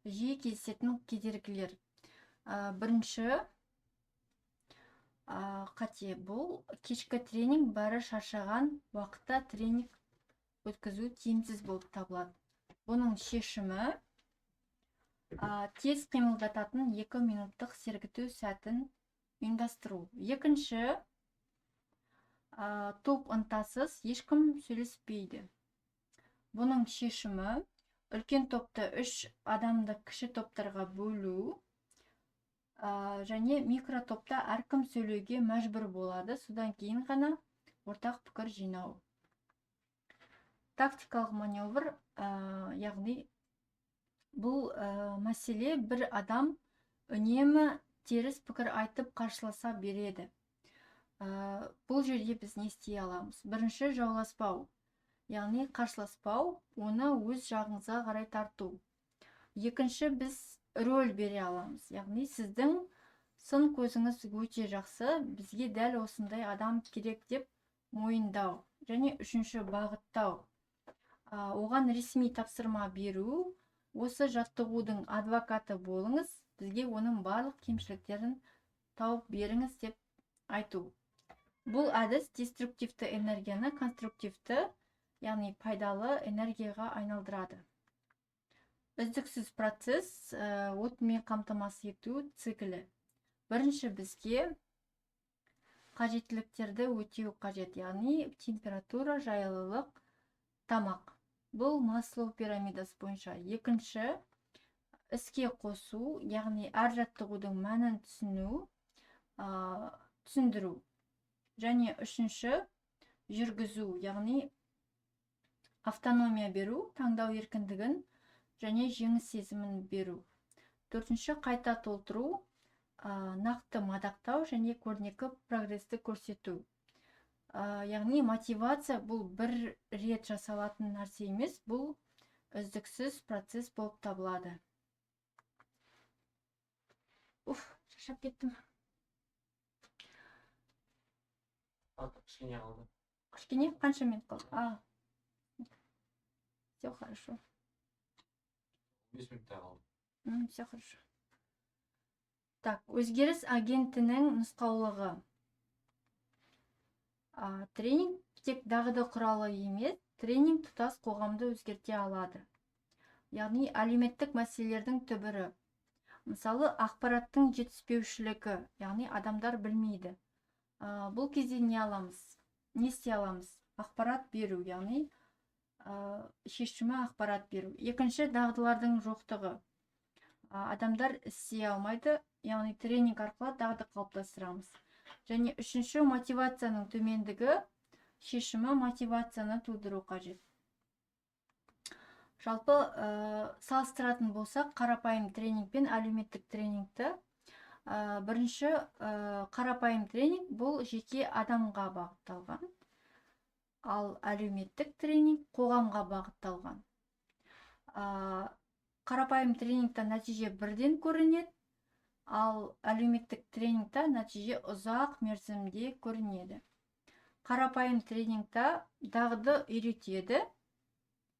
Speaker 1: жиі кездесетін кедергілер. Бірінші қате, бұл кешкі тренинг бәрі шаршаған уақытта тренинг өткізу тиімсіз болып табылады. Бұның шешімі тез қимылдататын 2 минуттық сергіту сәтін ұйымдастыру. Екінші, топ ынтасыз, ешкім сөйлеспейді. Бұның шешімі үлкен топты 3 адамды кіші топтарға бөлу, және микротопта әркім сөйлеуге мәжбүр болады, содан кейін ғана ортақ пікір жинау. Тактикалық маневр, яғни бұл мәселе бір адам үнемі теріс пікір айтып қарсыласа береді. Бұл жерде біз не істей аламыз? Бірінші, жауласпау, яғни қарсыласпау, оны өз жағыңызға қарай тарту. Екінші, біз рөл бере аламыз, яғни сіздің сын көзіңіз өте жақсы, бізге дәл осындай адам керек деп мойындау. Және үшінші, бағыттау. Оған ресми тапсырма беру, осы жаттығудың адвокаты болыңыз, бізге оның барлық кемшіліктерін тауып беріңіз деп айту. Бұл әдіс деструктивті энергияны конструктивті, яғни пайдалы энергияға айналдырады. Үздіксіз процесс, отымен қамтамасыз ету циклі. Бірінші, бізге қажеттіліктерді өтеу қажет, яғни температура, жайлылық, тамақ. Бұл Маслоу пирамидасы бойынша. Екінші, іске қосу, яғни әр жаттығудың мәнін түсіндіру. Және үшінші, жүргізу, яғни автономия беру, таңдау еркіндігін және жеңіс сезімін беру. Төртінші, қайта толтыру, нақты мадақтау және көрнекі прогресті көрсету. Яғни мотивация бұл бір рет жасалатын нәрсе емес, бұл үздіксіз процесс болып табылады. Шаршап кеттім.
Speaker 2: Кішкене қалды.
Speaker 1: Кішкене қанша минут қалды? Все хорошо.
Speaker 2: 5 минутта қалды.
Speaker 1: Все хорошо. Так, өзгеріс агентінің нұсқаулығы. Тренинг тек дағды құралы емес, тренинг тұтас қоғамды өзгерте алады. Яғни әлеуметтік мәселелердің түбірі. Мысалы, ақпараттың жетіспеушілігі, яғни адамдар білмейді. Бұл кезде не аламыз? Не істей аламыз? Ақпарат беру, яғни шешімі ақпарат беру. Екінші, дағдылардың жоқтығы. адамдар істей алмайды, яғни тренинг арқылы дағды қалыптастырамыз. Және үшінші, мотивацияның төмендігі шешімі мотивацияны тудыру қажет. Жалпы салыстыратын болсақ, қарапайым тренинг пен әлеуметтік тренингті, бірінші қарапайым тренинг бұл жеке адамға бағытталған, ал әлеуметтік тренинг қоғамға бағытталған. Қарапайым тренингта нәтиже бірден көрінеді, ал әлеуметтік тренингта нәтиже ұзақ мерзімде көрінеді. Қарапайым тренингта дағды үйретеді,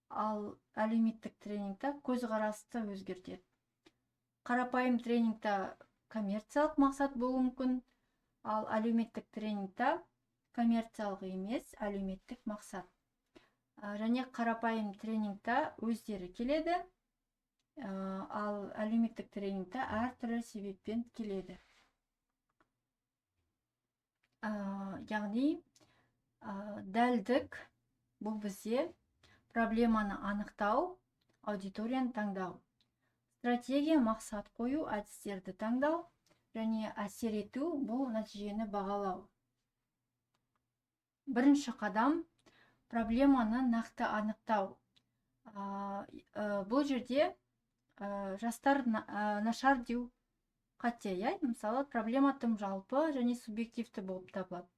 Speaker 1: ал әлеуметтік тренингта көзқарасты өзгертеді. Қарапайым тренингта коммерциялық мақсат болуы мүмкін, ал әлеуметтік тренингта коммерциялық емес, әлеуметтік мақсат. Және қарапайым тренингта өздері келеді, ал әлеуметтік тренингта әртүрлі себеппен келеді. Яғни дәлдік бұл бізде проблеманы анықтау, аудиторияны таңдау. Стратегия, мақсат қою, әдістерді таңдау және әсер ету бұл нәтижені бағалау. Бірінші қадам проблеманы нақты анықтау. Бұл жерде жастар нашар деу қате, мысалы проблема тым жалпы және субъективті болып табылады.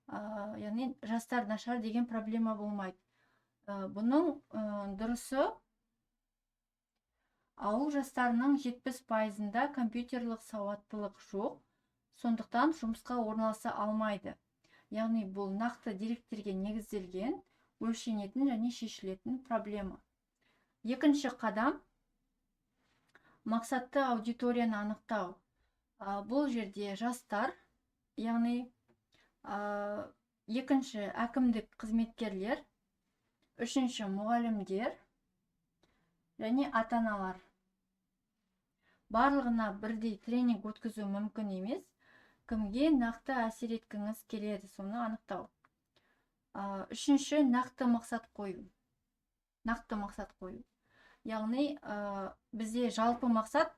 Speaker 1: Яғни жастар нашар деген проблема болмайды. Бұның дұрысы, ауыл жастарының 70%-ында компьютерлік сауаттылық жоқ, сондықтан жұмысқа орналаса алмайды. Яғни бұл нақты деректерге негізделген, өлшенетін және шешілетін проблема. Екінші қадам мақсатты аудиторияны анықтау. Бұл жерде жастар, яғни екінші әкімдік қызметкерлер, үшінші мұғалімдер және ата-аналар. Барлығына бірдей тренинг өткізу мүмкін емес, кімге нақты әсер еткіңіз келеді, соны анықтау. Үшінші, нақты мақсат қою. Нақты мақсат қою. Яғни бізде жалпы мақсат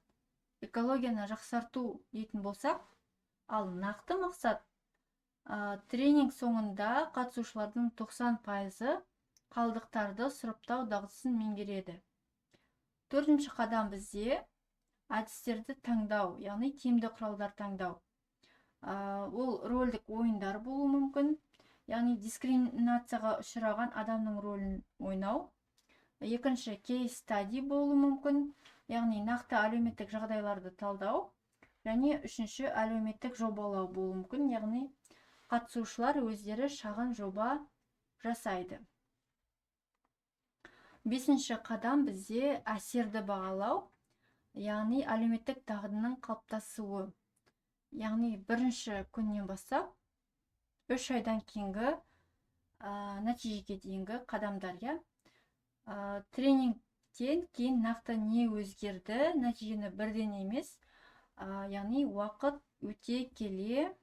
Speaker 1: экологияны жақсарту дейтін болсақ, ал нақты мақсат тренинг соңында қатысушылардың 90% қалдықтарды сұрыптау дағдысын меңгереді. Төртінші қадам бізде әдістерді таңдау, яғни тиімді құралдар таңдау. Ол рөлдік ойындар болуы мүмкін, яғни дискриминацияға ұшыраған адамның рөлін ойнау. Екінші, кейс стади болуы мүмкін, яғни нақты әлеуметтік жағдайларды талдау. Және үшінші, әлеуметтік жобалау болуы мүмкін, яғни қатысушылар өздері шағын жоба жасайды. Бесінші қадам бізде әсерді бағалау, яғни әлеуметтік дағдының қалыптасуы. Яғни бірінші күннен бастап 3 айдан кейінгі нәтижеге дейінгі қадамдар. Тренингтен кейін нақты не өзгерді, нәтижені бірден емес, яғни уақыт өте келе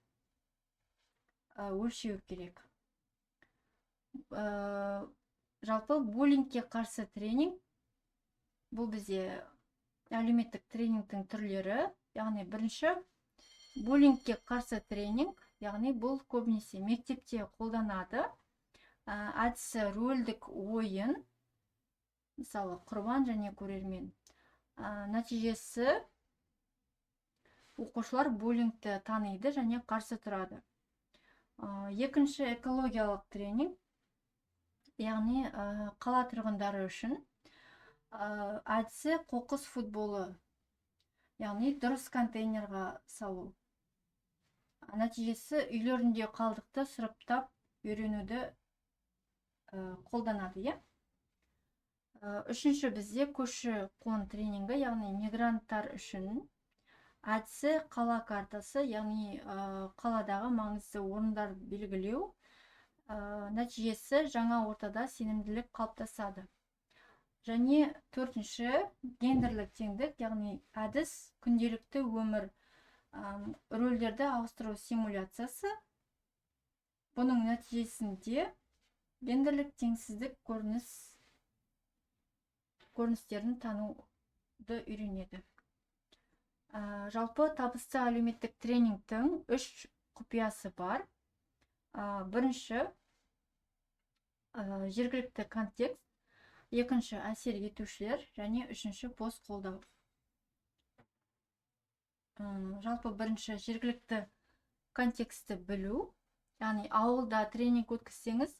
Speaker 1: өлшеу керек. Жалпы буллингке қарсы тренинг, бұл бізде әлеуметтік тренингтің түрлері, яғни бірінші буллингке қарсы тренинг, яғни бұл көбінесе мектепте қолданады. Әдісі рөлдік ойын, мысалы құрбан және көрермен. Нәтижесі оқушылар буллингті таниды және қарсы тұрады. Екінші, экологиялық тренинг, яғни қала тұрғындары үшін. Әдісі қоқыс футболы, яғни дұрыс контейнерға салу. Нәтижесі үйлерінде қалдықты сұрыптап үйренуді қолданады. Үшінші бізде көші-қон тренингі, яғни мигранттар үшін. Әдісі қала картасы, яғни қаладағы маңызды орындар белгілеу. Нәтижесі жаңа ортада сенімділік қалыптасады. Және төртінші, гендерлік теңдік, яғни әдіс күнделікті өмір рөлдерді ауыстыру симуляциясы. Бұның нәтижесінде гендерлік теңсіздік көріністерін тануды үйренеді. Жалпы табысты әлеуметтік тренингтің 3 құпиясы бар. Бірінші жергілікті контекст, екінші әсер етушілер және үшінші пост қолдау. Жалпы бірінші жергілікті контекстті білу, яғни ауылда тренинг өткізсеңіз,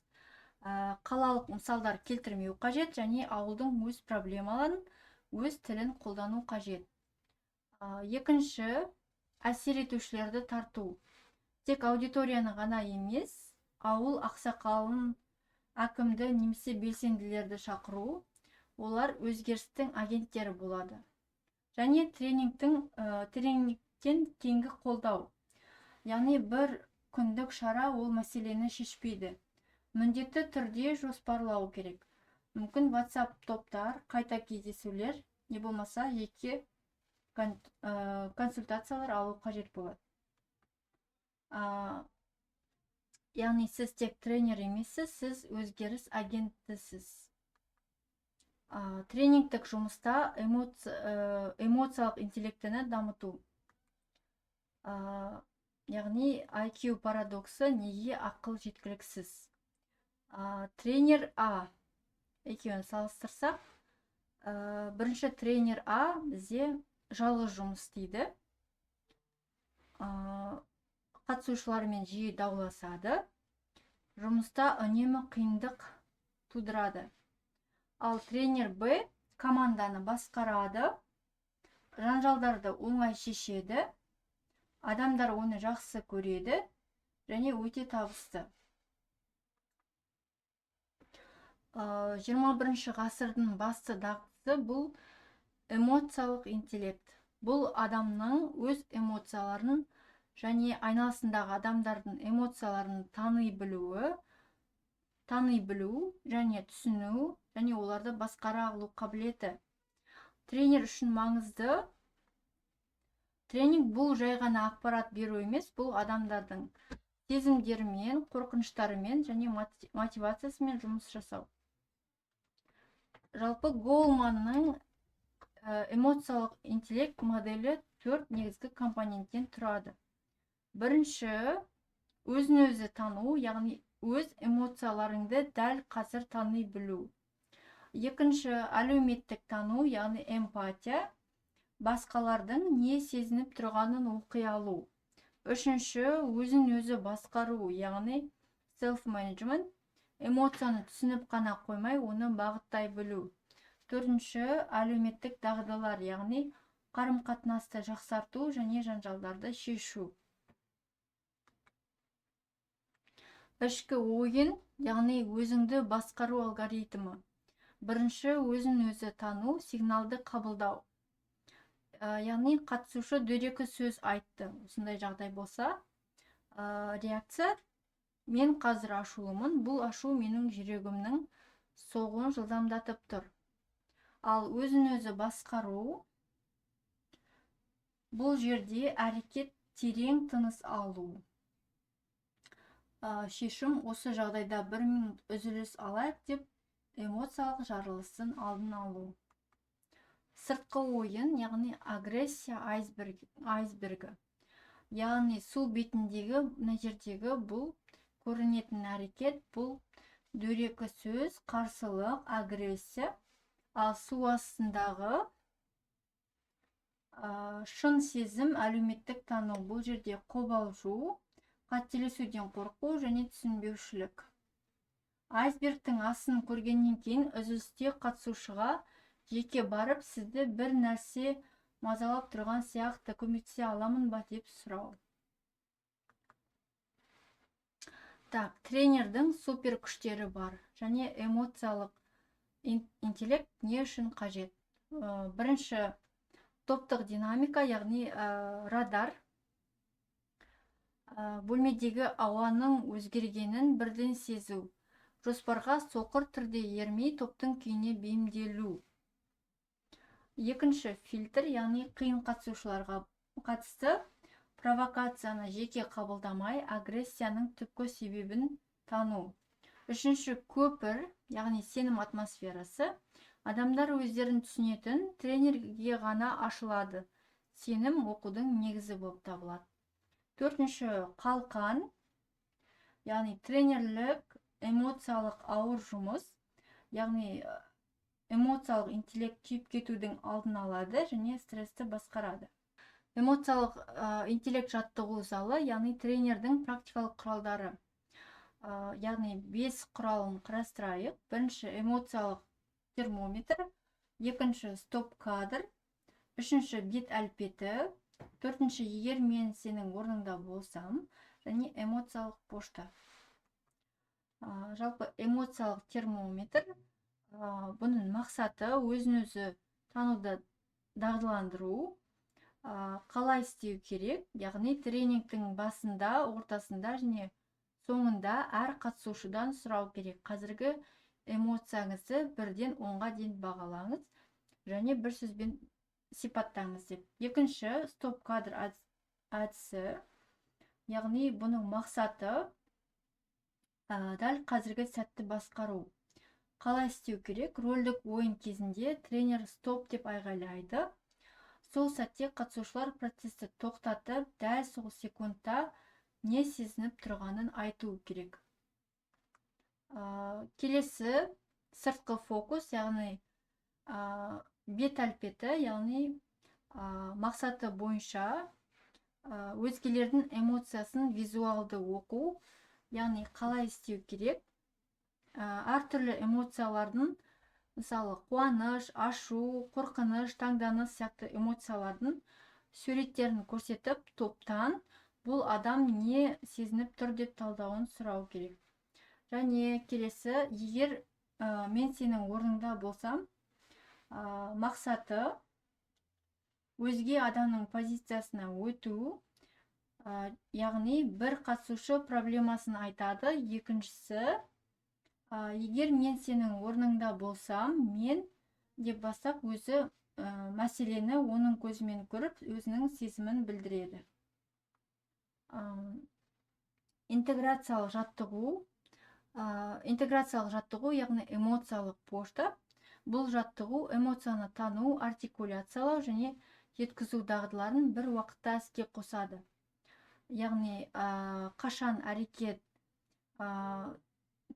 Speaker 1: қалалық мысалдар келтірмеу қажет және ауылдың өз проблемаларын, өз тілін қолдану қажет. Екінші, әсер етушілерді тарту. Тек аудиторияны ғана емес, ауыл ақсақалын, әкімді немесе белсенділерді шақыру, олар өзгерістің агенттері болады. Және тренингтен кейінгі қолдау. Яғни бір күндік шара ол мәселені шешпейді. Міндетті түрде жоспарлау керек. Мүмкін WhatsApp топтар, қайта кездесулер, не болмаса жеке консультациялар алу қажет болады. Яғни сіз тек тренер емессіз, сіз өзгеріс агенттісіз. Тренингтік жұмыста эмоциялық интеллектіні дамыту. Яғни IQ парадоксы, неге ақыл жеткіліксіз. Тренер А екеуін салыстырсақ, бірінші тренер А бізде жалғыз жұмыс істейді. Қатысушылармен жиі дауласады. Жұмыста үнемі қиындық тудырады. Ал тренер Б команданы басқарады, жанжалдарды оңай шешеді, адамдар оны жақсы көреді және өте табысты. 21 ғасырдың басты дағдысы бұл эмоциялық интеллект. Бұл адамның өз эмоцияларын және айналасындағы адамдардың эмоцияларын тани білу және түсіну және оларды басқара алу қабілеті. Тренер үшін маңызды. Тренинг бұл жай ғана ақпарат беру емес, бұл адамдардың сезімдерімен, қорқыныштарымен және мотивациясымен жұмыс жасау. Жалпы Голманның эмоциялық интеллект моделі 4 негізгі компоненттен тұрады. Бірінші, өзін өзі тану, яғни өз эмоцияларыңды дәл қазір тани білу. Екінші, әлеуметтік тану, яғни эмпатия, басқалардың не сезініп тұрғанын оқи алу. Үшінші, өзін өзі басқару, яғни self-management, эмоцияны түсініп қана қоймай, оны бағыттай білу. Төртінші, әлеуметтік дағдылар, яғни қарым-қатынасты жақсарту және жанжалдарды шешу. Ішкі ойын, яғни өзіңді басқару алгоритмі. Бірінші, өзін өзі тану, сигналды қабылдау. Яғни қатысушы дөрекі сөз айтты. Осындай жағдай болса, реакция: мен қазір ашулымын, бұл ашу менің жүрегімнің соғуын жылдамдатып тұр. Ал өзін өзі басқару, бұл жерде әрекет терең тыныс алу. Шешім: осы жағдайда 1 минут үзіліс алайық деп эмоциялық жарылыстың алдын алу. Сыртқы ойын, яғни агрессия айсбергі. Яғни су бетіндегі, мына жердегі бұл көрінетін әрекет, бұл дөрекі сөз, қарсылық, агрессия. Ал су астындағы шын сезім, әлеуметтік тану, бұл жерде қобалжу, қателесуден қорқу және түсінбеушілік. Айсбергтің астын көргеннен кейін үзілісте қатысушыға жеке барып, сізді бір нәрсе мазалап тұрған сияқты, көмектесе аламын ба деп сұрау. Тренердің супер күштері бар және эмоциялық интеллект не үшін қажет? Бірінші, топтық динамика, яғни радар. Бөлмедегі ауаның өзгергенін бірден сезу. Жоспарға соқыр түрде ермей, топтың күйіне бейімделу. Екінші, фильтр, яғни қиын қатысушыларға қатысты провокацияны жеке қабылдамай, агрессияның түпкі себебін тану. Үшінші, көпір, яғни сенім атмосферасы. Адамдар өздерін түсінетін, тренерге ғана ашылады. сенім оқудың негізі болып табылады. Төртінші қалқан, яғни тренерлік эмоциялық ауыр жұмыс, яғни эмоциялық интеллект күйіп кетудің алдын алады және стрессті басқарады. Эмоциялық интеллект жаттығу залы, яғни тренердің практикалық құралдары. Яғни 5 құралын қарастырайық. Бірінші эмоциялық термометр, екінші стоп кадр, үшінші бет әлпеті, төртінші егер мен сенің орныңда болсам, және эмоциялық пошта. Жалпы эмоциялық термометр, бұның мақсаты өзін өзі тануды дағдыландыру, қалай істеу керек, яғни тренингтің басында, ортасында және соңында әр қатысушыдан сұрау керек. Қазіргі эмоцияңызды 1-ден 10-ға дейін бағалаңыз және бір сөзбен сипаттаңыз деп. Екінші стоп кадр әдісі, яғни бұның мақсаты дәл қазіргі сәтті басқару. Қалай істеу керек? Рөлдік ойын кезінде тренер стоп деп айғайлайды. Сол сәтте қатысушылар процесті тоқтатып, дәл сол секундта не сезініп тұрғанын айту керек. Келесі сыртқы фокус, яғни бет әлпеті, яғни мақсаты бойынша өзгелердің эмоциясын визуалды оқу, яғни қалай істеу керек. Әртүрлі эмоциялардың, мысалы қуаныш, ашу, қорқыныш, таңданыс сияқты эмоциялардың суреттерін көрсетіп, топтан бұл адам не сезініп тұр деп талдауын сұрау керек. Және келесі, егер мен сенің орныңда болсам, мақсаты өзге адамның позициясына өту, яғни бір қатысушы проблемасын айтады, екіншісі, егер мен сенің орныңда болсам, мен деп бастап өзі мәселені оның көзімен көріп, өзінің сезімін білдіреді. Интеграциялық жаттығу, яғни эмоциялық пошта. Бұл жаттығу эмоцияны тану, артикуляциялау және жеткізу дағдыларын бір уақытта іске қосады. Яғни қашан әрекет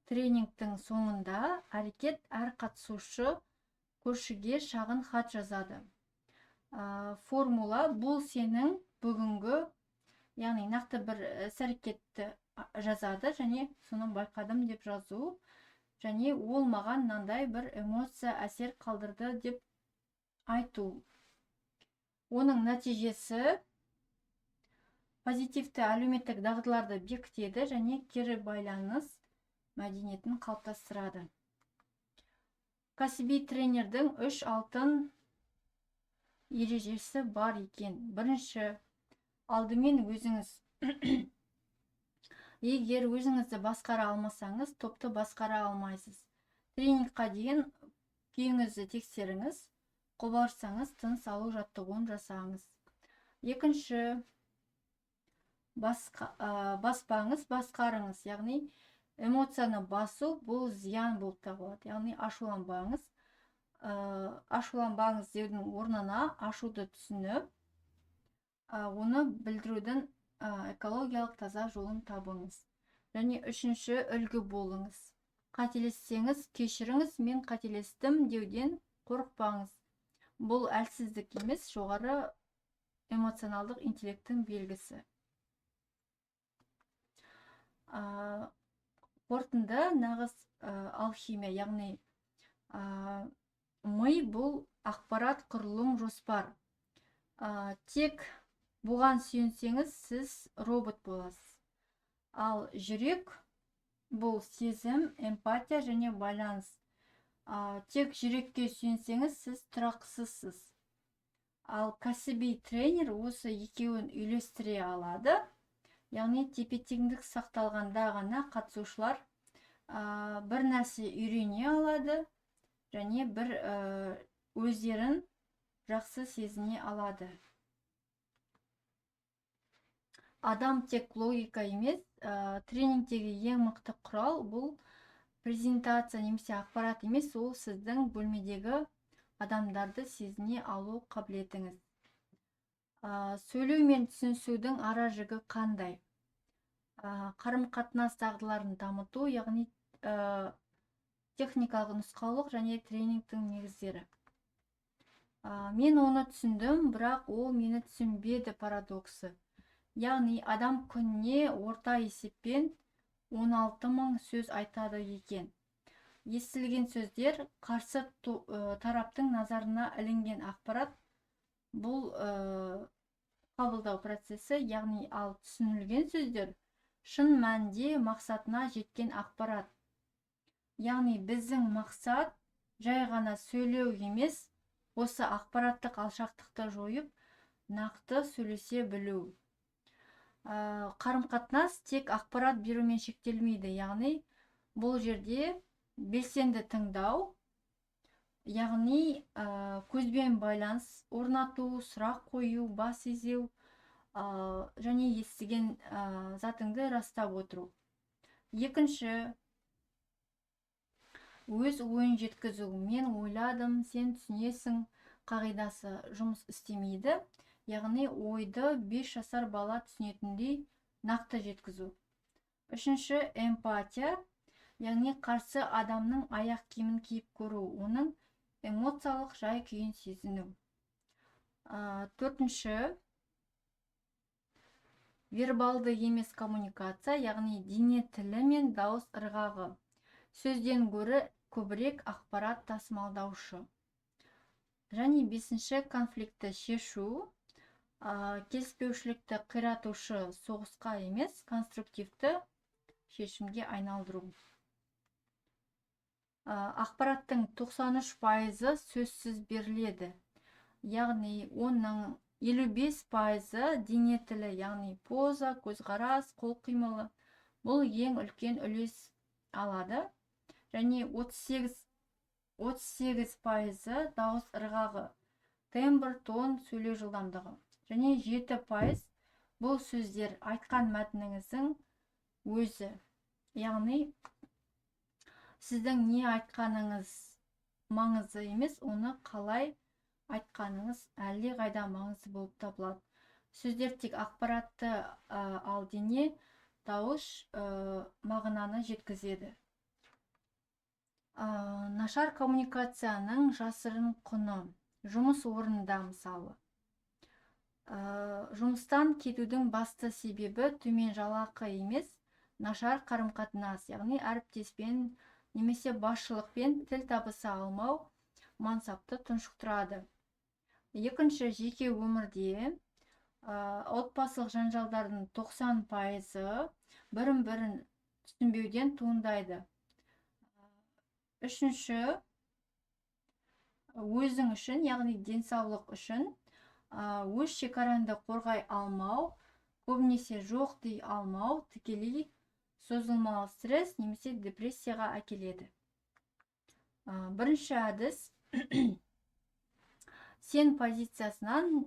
Speaker 1: тренингтің соңында әрекет әр қатысушы көршіге шағын хат жазады. Формула бұл сенің бүгінгі, яғни нақты бір іс-әрекетті жазады және соны байқадым деп жазу, және ол маған мынандай бір эмоция әсер қалдырды деп айту. Оның нәтижесі позитивті әлеуметтік дағдыларды бекітеді және кері байланыс мәдениетін қалыптастырады. Кәсіби тренердің 3 алтын ережесі бар екен. Бірінші, алдымен өзіңіз. Егер өзіңізді басқара алмасаңыз, топты басқара алмайсыз. Тренингқа дейін күйіңізді тексеріңіз, қобалжысаңыз, тыныс алу жаттығуын жасаңыз. Екінші, баспаңыз, басқарыңыз, яғни эмоцияны басу бұл зиян болып табылады. Яғни ашуланбаңыз. Ашуланбаңыз деудің орнына ашуды түсініп, оны білдірудің экологиялық таза жолын табыңыз. Және үшінші, үлгі болыңыз. Қателессеңіз, кешіріңіз, мен қателестім деуден қорықпаңыз. Бұл әлсіздік емес, жоғары эмоционалдық интеллекттің белгісі. Қорытынды нағыз алхимия, яғни ми бұл ақпарат, құрылым, жоспар. Тек бұған сүйенсеңіз, сіз робот боласыз. Ал жүрек бұл сезім, эмпатия және байланыс. Тек жүрекке сүйенсеңіз, сіз тұрақсызсыз. Ал кәсіби тренер осы екеуін үйлестіре алады. Яғни тепе-теңдік сақталғанда ғана қатысушылар бір нәрсе үйрене алады және бір өздерін жақсы сезіне алады. Адам тек логика емес, тренингтегі ең мықты құрал бұл презентация немесе ақпарат емес, ол сіздің бөлмедегі адамдарды сезіне алу қабілетіңіз. Сөйлеу мен түсінісудің ара жігі қандай? Қарым-қатынас дағдыларын дамыту, яғни техникалық нұсқаулық және тренингтің негіздері. Мен оны түсіндім, бірақ ол мені түсінбеді парадоксы. Яғни адам күніне орта есеппен 16.000 сөз айтады екен. Естілген сөздер қарсы тараптың назарына ілінген ақпарат. Бұл қабылдау процесі, яғни ал түсінілген сөздер шын мәнінде мақсатына жеткен ақпарат. Яғни біздің мақсат жай ғана сөйлеу емес, осы ақпараттық алшақтықты жойып, нақты сөйлесе білу. Қарым-қатынас тек ақпарат берумен шектелмейді, яғни бұл жерде белсенді тыңдау, яғни көзбен байланыс орнату, сұрақ қою, бас изеу және естіген затыңды растап отыру. Екінші, өз ойын жеткізу. Мен ойладым, сен түсінесің қағидасы жұмыс істемейді. Яғни ойды 5 жасар бала түсінетіндей нақты жеткізу. Үшінші, эмпатия. Яғни қарсы адамның аяқ киімін киіп көру, оның эмоциялық жай күйін сезіну. Төртінші, вербалды емес коммуникация, яғни дене тілі мен дауыс ырғағы. Сөзден гөрі көбірек ақпарат тасымалдаушы. Және бесінші, конфликтті шешу, келіспеушілікті қиратушы соғысқа емес, конструктивті шешімге айналдыру. Ақпараттың 93% сөзсіз беріледі. Яғни оның 55% дене тілі, яғни поза, көзқарас, қол қимылы. Бұл ең үлкен үлес алады. Және 38% дауыс ырғағы, тембр, тон, сөйлеу жылдамдығы. Және 7% бұл сөздер айтқан мәтініңіздің өзі. Яғни сіздің не айтқаныңыз маңызды емес, оны қалай айтқаныңыз әлде қайда маңызды болып табылады. Сөздер тек ақпаратты, ал дене, дауыс мағынаны жеткізеді. Нашар коммуникацияның жасырын құны. Жұмыс орнында мысалы. Жұмыстан кетудің басты себебі төмен жалақы емес, нашар қарым-қатынас, яғни әріптеспен немесе басшылықпен тіл табыса алмау мансапты тұншықтырады. Екінші, жеке өмірде отбасылық жанжалдардың 90% бірін-бірін түсінбеуден туындайды. Үшінші, өзің үшін, яғни денсаулық үшін өз шекараңды қорғай алмау, көбінесе жоқ дей алмау, тікелей созылмалы стресс немесе депрессияға әкеледі. Бірінші әдіс сен позициясынан,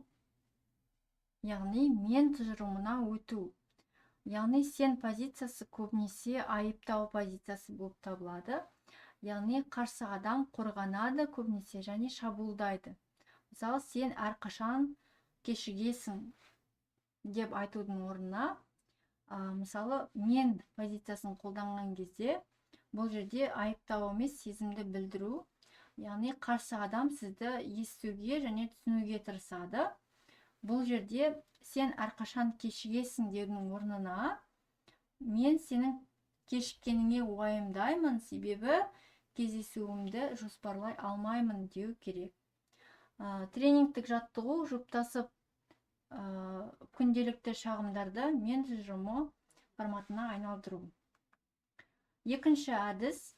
Speaker 1: яғни мен тұжырымына өту. Яғни сен позициясы көбінесе айыптау позициясы болып табылады. Яғни қарсы адам қорғанады көбінесе және шабуылдайды. Мысалы, сен әрқашан кешігесің деп айтудың орнына, мысалы, мен позициясын қолданған кезде, бұл жерде айыптау емес, сезімді білдіру. Яғни қарсы адам сізді естуге және түсінуге тырысады. Бұл жерде сен әрқашан кешігесің деудің орнына, мен сенің кешіккеніңе уайымдаймын, себебі кездесуімді жоспарлай алмаймын деу керек. Тренингтік жаттығу жұптасып күнделікті шағымдарды мен тұжырымы форматына айналдыру. Екінші әдіс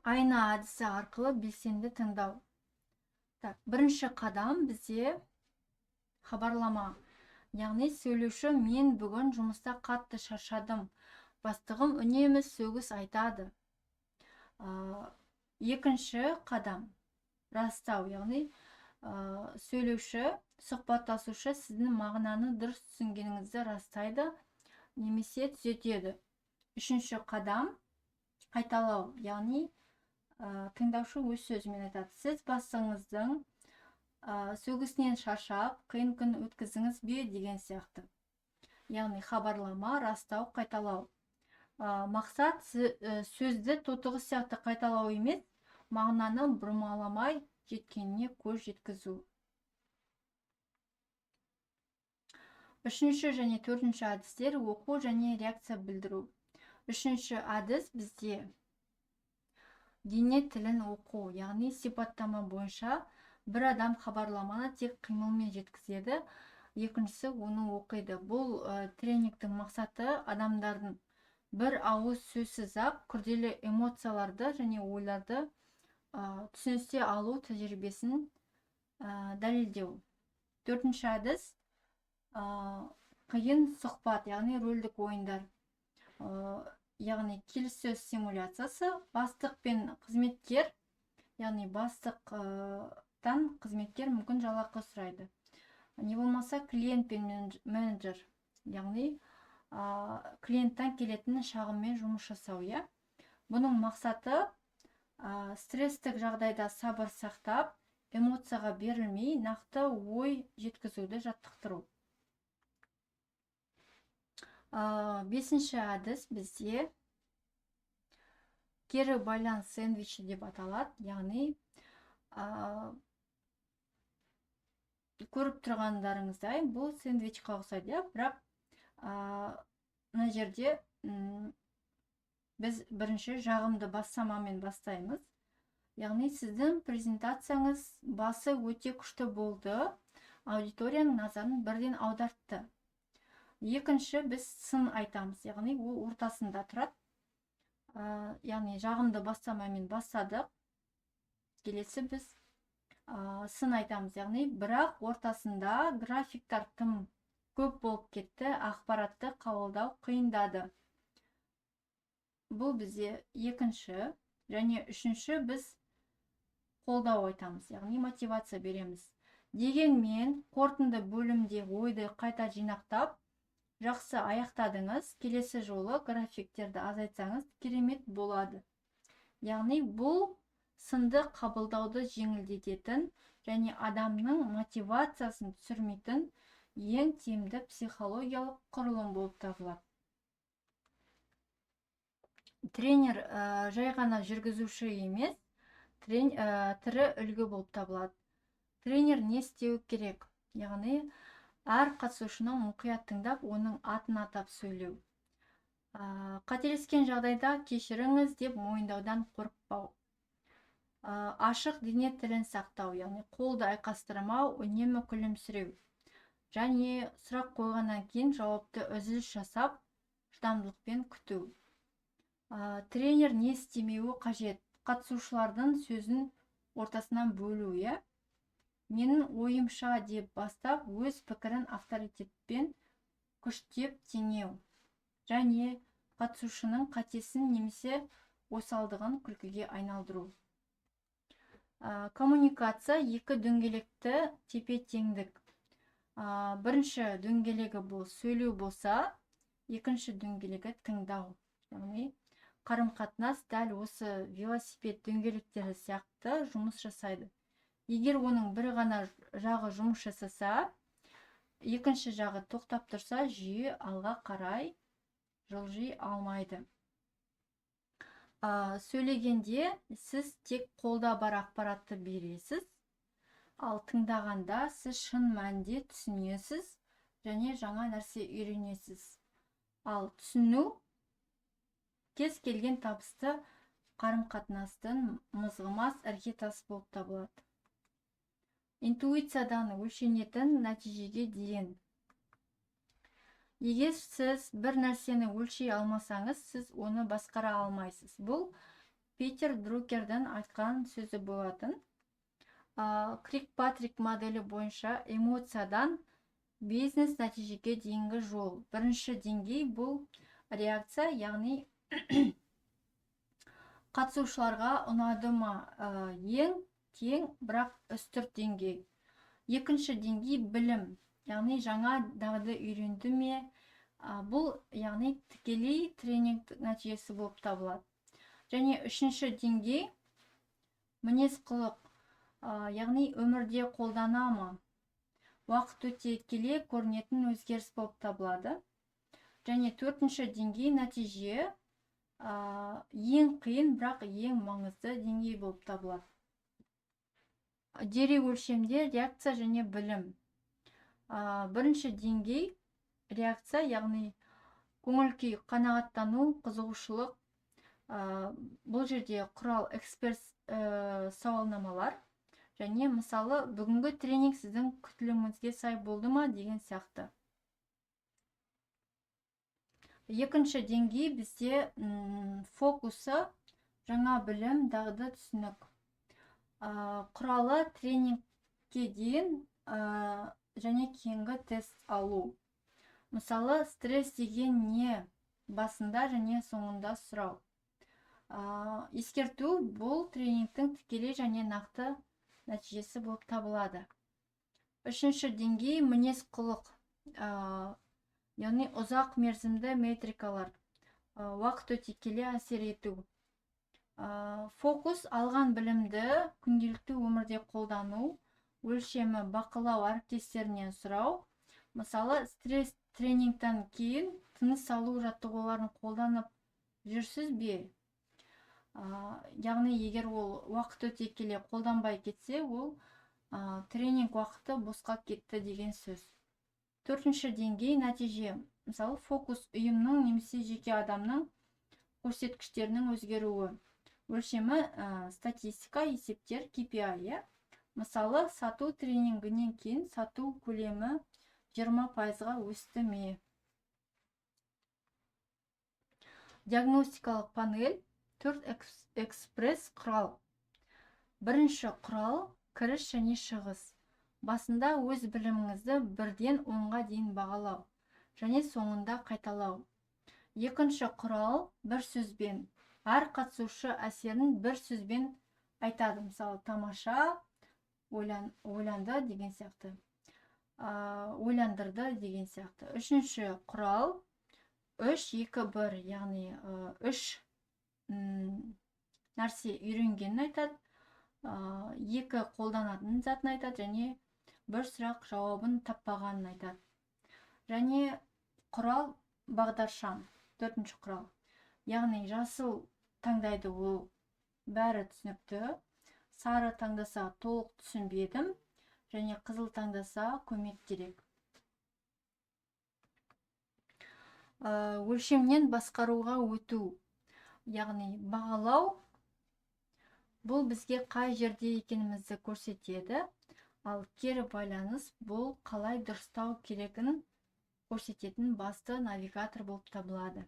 Speaker 1: айна әдісі арқылы белсенді тыңдау. Бірінші қадам бізде хабарлама. Яғни сөйлеуші мен бүгін жұмыста қатты шаршадым. Бастығым үнемі сөгіс айтады. Екінші қадам растау, яғни сөйлеуші, сұхбаттасушы сіздің мағынаны дұрыс түсінгеніңізді растайды немесе түзетеді. Үшінші қадам қайталау, яғни тыңдаушы өз сөзімен айтады. Сіз бастығыңыздың сөгісінен шаршап қиын күн өткіздіңіз бе деген сияқты. Яғни хабарлама, растау, қайталау. Мақсат сөзді тотығы сияқты қайталау емес, мағынаны бұрмаламай жеткеніне көз жеткізу. Үшінші және төртінші әдістер оқу және реакция білдіру. Үшінші әдіс бізде дене тілін оқу, яғни сипаттама бойынша бір адам хабарламаны тек қимылмен жеткізеді, екіншісі оны оқиды. Бұл тренингтің мақсаты адамдардың бір ауыз сөзсіз-ақ күрделі эмоцияларды және ойларды түсінісе алу тәжірибесін дәлелдеу. Төртінші әдіс қиын сұхбат, яғни рөлдік ойындар. Яғни келіссөз симуляциясы, бастық пен қызметкер, яғни бастықтан қызметкер мүмкін жалақы сұрайды. Не болмаса клиент пен менеджер, яғни клиенттен келетін шағыммен жұмыс жасау. Бұның мақсаты стресстік жағдайда сабыр сақтап, эмоцияға берілмей, нақты ой жеткізуді жаттықтыру. Бесінші әдіс бізде кері байланыс сэндвичі деп аталады, яғни көріп тұрғандарыңыздай бұл сэндвичқа ұқсайды, бірақ мына жерде біз бірінші жағымды бастамамен бастаймыз. Яғни сіздің презентацияңыз басы өте күшті болды, аудиторияның назарын бірден аудартты. Екінші біз сын айтамыз, яғни ол ортасында тұрады. Яғни жағымды бастамамен бастадық. Келесі біз сын айтамыз, яғни бірақ ортасында графиктар тым көп болып кетті, ақпаратты қабылдау қиындады. Бұл бізде екінші. Және үшінші біз қолдау айтамыз, яғни мотивация береміз. Дегенмен қорытынды бөлімде ойды қайта жинақтап, жақсы аяқтадыңыз, келесі жолы графиктерді азайтсаңыз керемет болады. Яғни бұл сынды қабылдауды жеңілдететін және адамның мотивациясын түсірмейтін ең тиімді психологиялық құрылым болып табылады. Тренер жай ғана жүргізуші емес, тірі үлгі болып табылады. Тренер не істеу керек? Яғни әр қатысушыны мұқият тыңдап, оның атын атап сөйлеу. Қателескен жағдайда кешіріңіз деп мойындаудан қорықпау. Ашық дене тілін сақтау, яғни қолды айқастырмау, үнемі күлімсіреу. Және сұрақ қойғаннан кейін жауапты үзіліс жасап, шыдамдылықпен күту. Тренер не істемеуі қажет? Қатысушылардың сөзін ортасынан бөлу. Менің ойымша деп бастап, өз пікірін авторитетпен күштеп теңеу. Және қатысушының қатесін немесе осалдығын күлкіге айналдыру. Коммуникация екі дөңгелекті тепе-теңдік. Бірінші дөңгелегі бұл сөйлеу болса, екінші дөңгелегі тыңдау. Яғни қарым-қатынас дәл осы велосипед дөңгелектері сияқты жұмыс жасайды. Егер оның бір ғана жағы жұмыс жасаса, екінші жағы тоқтап тұрса, жүйе алға қарай жылжи алмайды. Сөйлегенде сіз тек қолда бар ақпаратты бересіз, ал тыңдағанда сіз шын мәнінде түсінесіз және жаңа нәрсе үйренесіз. Ал түсіну кез келген табысты қарым-қатынастың мызғымас іргетасы болып табылады. Интуициядан өлшенетін нәтижеге дейін. Егер сіз бір нәрсені өлшей алмасаңыз, сіз оны басқара алмайсыз. Бұл Питер Друкердің айтқан сөзі болатын. Крикпатрик моделі бойынша эмоциядан бизнес нәтижеге дейінгі жол. Бірінші деңгей бұл реакция, яғни қатысушыларға ұнады ма ең тең, бірақ үстірт деңгей. Екінші деңгей білім, яғни жаңа дағды үйренді ме, бұл яғни тікелей тренинг нәтижесі болып табылады. Және үшінші деңгей мінез құлық, яғни өмірде қолдана ма? Уақыт өте келе көрінетін өзгеріс болып табылады. Және төртінші деңгей нәтиже ең қиын, бірақ ең маңызды деңгей болып табылады. Дереу өлшемде реакция және білім. Бірінші деңгей реакция, яғни көңіл-күй, қанағаттану, қызығушылық. Бұл жерде құрал эксперт сауалнамалар. Және мысалы, бүгінгі тренинг сіздің күтіліміңізге сай болды ма деген сияқты. Екінші деңгей бізде фокусы, жаңа білім, дағды, түсінік. Құралы тренингке дейін және кейінгі тест алу. Мысалы, стресс деген не? Басында және соңында сұрау. Ескерту бұл тренингтің тікелей және нақты нәтижесі болып табылады. Үшінші деңгей мінез құлық, яғни ұзақ мерзімді метрикалар, уақыт өте келе әсер ету. Фокус алған білімді күнделікті өмірде қолдану, өлшемі бақылау, әріптестерінен сұрау. Мысалы, стресс тренингтен кейін тыныс алу жаттығуларын қолданып жүрсіз бе? Яғни егер ол уақыт өте келе қолданбай кетсе, ол тренинг уақыты босқа кетті деген сөз. Төртінші деңгей нәтиже. Мысалы, фокус ұйымның немесе жеке адамның көрсеткіштерінің өзгеруі. Өлшемі статистика, есептер, KPI. Мысалы, сату тренингінен кейін сату көлемі 20%-ға өсті ме? Диагностикалық панель. 4 экспресс құрал. Бірінші құрал кіріс және шығыс. Басында өз біліміңізді 1-ден 10-ға дейін бағалау және соңында қайталау. Екінші құрал бір сөзбен. Әр қатысушы әсерін бір сөзбен айтады. Мысалы, тамаша, ойланды деген сияқты. Ойландырды деген сияқты. Үшінші құрал 3-2-1, яғни 3 нәрсе үйренгенін айтады, 2 қолданатын затын айтады және 1 сұрақ жауабын таппағанын айтады. Және құрал бағдаршам, 4-ші құрал. Яғни жасыл таңдайды, ол бәрі түсінікті, сары таңдаса толық түсінбедім, және қызыл таңдаса көмек керек. Өлшемнен басқаруға өту. Яғни бағалау, бұл бізге қай жерде екенімізді көрсетеді, ал кері байланыс бұл қалай дұрыстау керегін көрсететін басты навигатор болып табылады.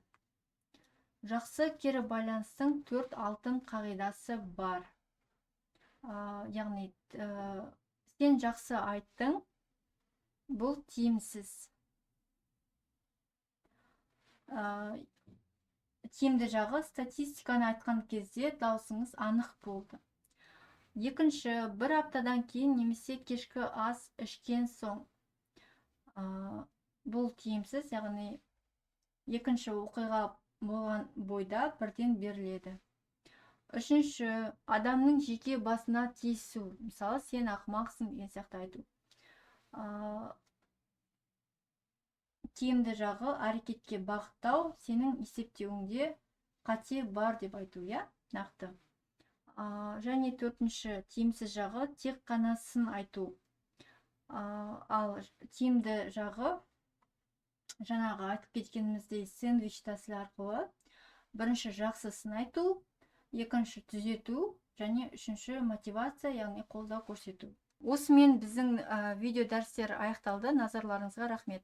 Speaker 1: Жақсы кері байланыстың 4 алтын қағидасы бар. Яғни, сен жақсы айттың, бұл тиімсіз. Тиімді жағы, статистиканы айтқан кезде даусыңыз анық болды. Екінші, 1 аптадан кейін немесе кешкі ас ішкен соң. Бұл тиімсіз, яғни екінші оқиға болған бойда бірден беріледі. Үшінші, адамның жеке басына тиісу. Мысалы, сен ақымақсың деген сияқты айту. Тиімді жағы, әрекетке бағыттау, сенің есептеуіңде қате бар деп айту, нақты. Және 4-ші, тиімсіз жағы, тек қана сын айту. Ал тиімді жағы, жаңағы айтып кеткеніміздей сэндвич тәсілі арқылы, 1-ші жақсы сын айту, 2-ші түзету, және 3-ші мотивация, яғни қолдау көрсету. Осымен біздің видео дәрістер аяқталды. Назарларыңызға рахмет.